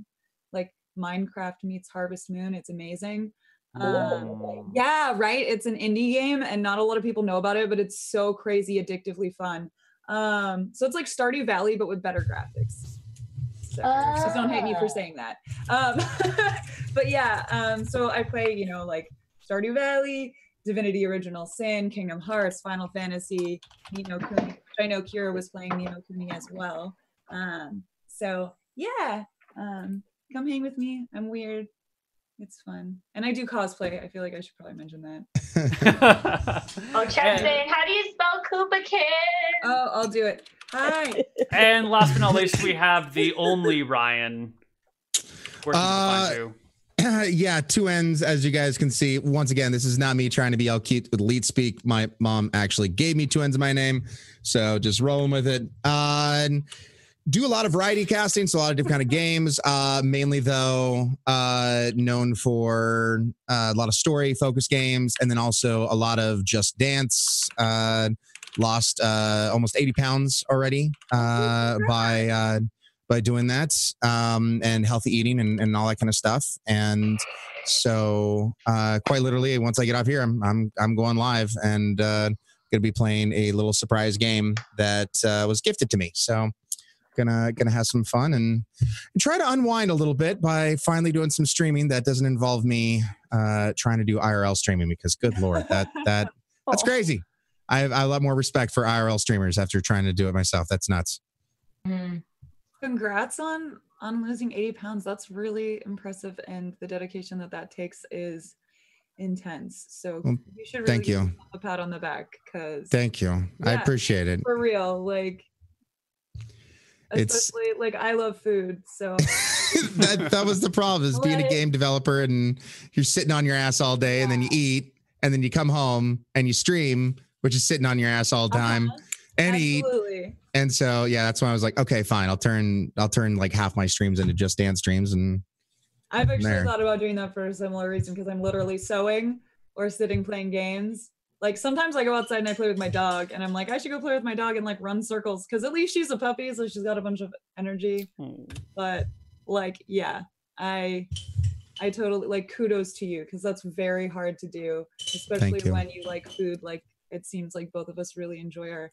like Minecraft meets Harvest Moon. It's amazing. Yeah, right. It's an indie game and not a lot of people know about it, but it's so crazy addictively fun. So it's like Stardew Valley, but with better graphics. So don't hate me for saying that. But yeah, so I play, like Stardew Valley, Divinity Original Sin, Kingdom Hearts, Final Fantasy, Ni no Kuni, which I know Cira was playing Ni no Kuni as well. So yeah, come hang with me. I'm weird. It's fun. And I do cosplay. I feel like I should probably mention that. Chat's saying, how do you spell Kupakins? Oh, I'll do it. Hi. And last but not least, we have TheOnlyRyann. Where can people find you? Yeah, 2 N's, as you guys can see. Once again, this is not me trying to be all cute with elite speak. My mom actually gave me 2 N's in my name, so just rolling with it. Do a lot of variety casting, so a lot of different kind of games. Mainly, though, known for a lot of story-focused games, and then also a lot of Just Dance. Lost almost 80 pounds already by doing that, and healthy eating and all that kind of stuff. And so, quite literally, once I get off here, I'm going live and going to be playing a little surprise game that was gifted to me. So. Gonna have some fun and try to unwind a little bit by finally doing some streaming that doesn't involve me trying to do IRL streaming, because good Lord, that's crazy. I have a lot more respect for IRL streamers after trying to do it myself. That's nuts. Congrats on losing 80 pounds. That's really impressive, and the dedication that takes is intense. So you should really give yourself a pat on the back, because thank you. I appreciate it. For real, like. Especially like I love food, so that was the problem, is being a game developer and you're sitting on your ass all day, and then you eat, and then you come home and you stream, which is sitting on your ass all the time and absolutely. Eat. And so that's why I was like, okay, fine, I'll turn like half my streams into Just Dance streams. And I've actually thought about doing that for a similar reason, because I'm literally sewing or sitting playing games. Like sometimes I go outside and I play with my dog, and I'm like, I should go play with my dog and like run circles, because at least she's a puppy, so she's got a bunch of energy. But like, yeah, I totally like, kudos to you, because that's very hard to do, especially when you like food. Like it seems like both of us really enjoy our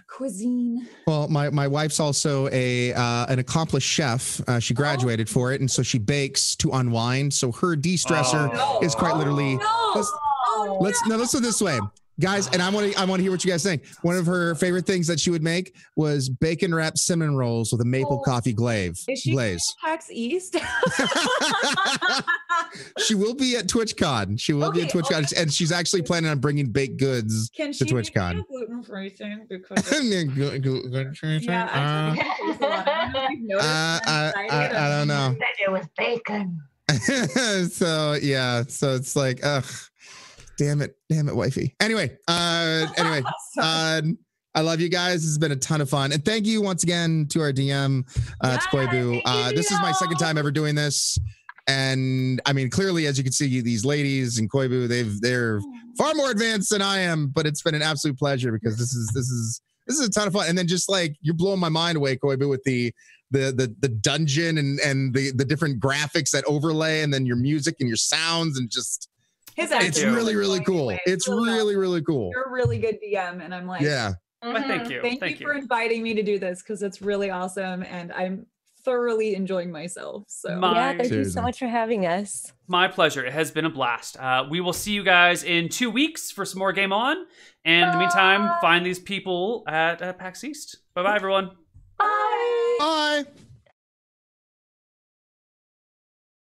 cuisine. Well, my wife's also an accomplished chef. She graduated for it, and so she bakes to unwind. So her de-stressor is quite literally. Let's do it this way. Guys, and I want to hear what you guys think. One of her favorite things that she would make was bacon wrapped cinnamon rolls with a maple coffee glaze. Is she PAX East? She will be at TwitchCon. She will be at TwitchCon, and she's actually planning on bringing baked goods to TwitchCon. Gluten-free thing because I don't know. That it was bacon. So it's like, ugh. Damn it, wifey. Anyway, I love you guys. This has been a ton of fun. And thank you once again to our DM, it's Koibu. This is my second time ever doing this. And I mean, clearly, as you can see, these ladies and Koibu, they're far more advanced than I am, but it's been an absolute pleasure because this is a ton of fun. And then just like, you're blowing my mind away, Koibu, with the dungeon and the different graphics that overlay, and then your music and your sounds, and just it's really, really cool. It's really, really cool. You're a really good DM, and I'm like, yeah. Well, thank you. Thank you for inviting me to do this because it's really awesome, and I'm thoroughly enjoying myself. So thank you so much for having us. My pleasure. It has been a blast. We will see you guys in 2 weeks for some more Game On. And in the meantime, find these people at PAX East. Bye-bye, everyone. Bye. Bye.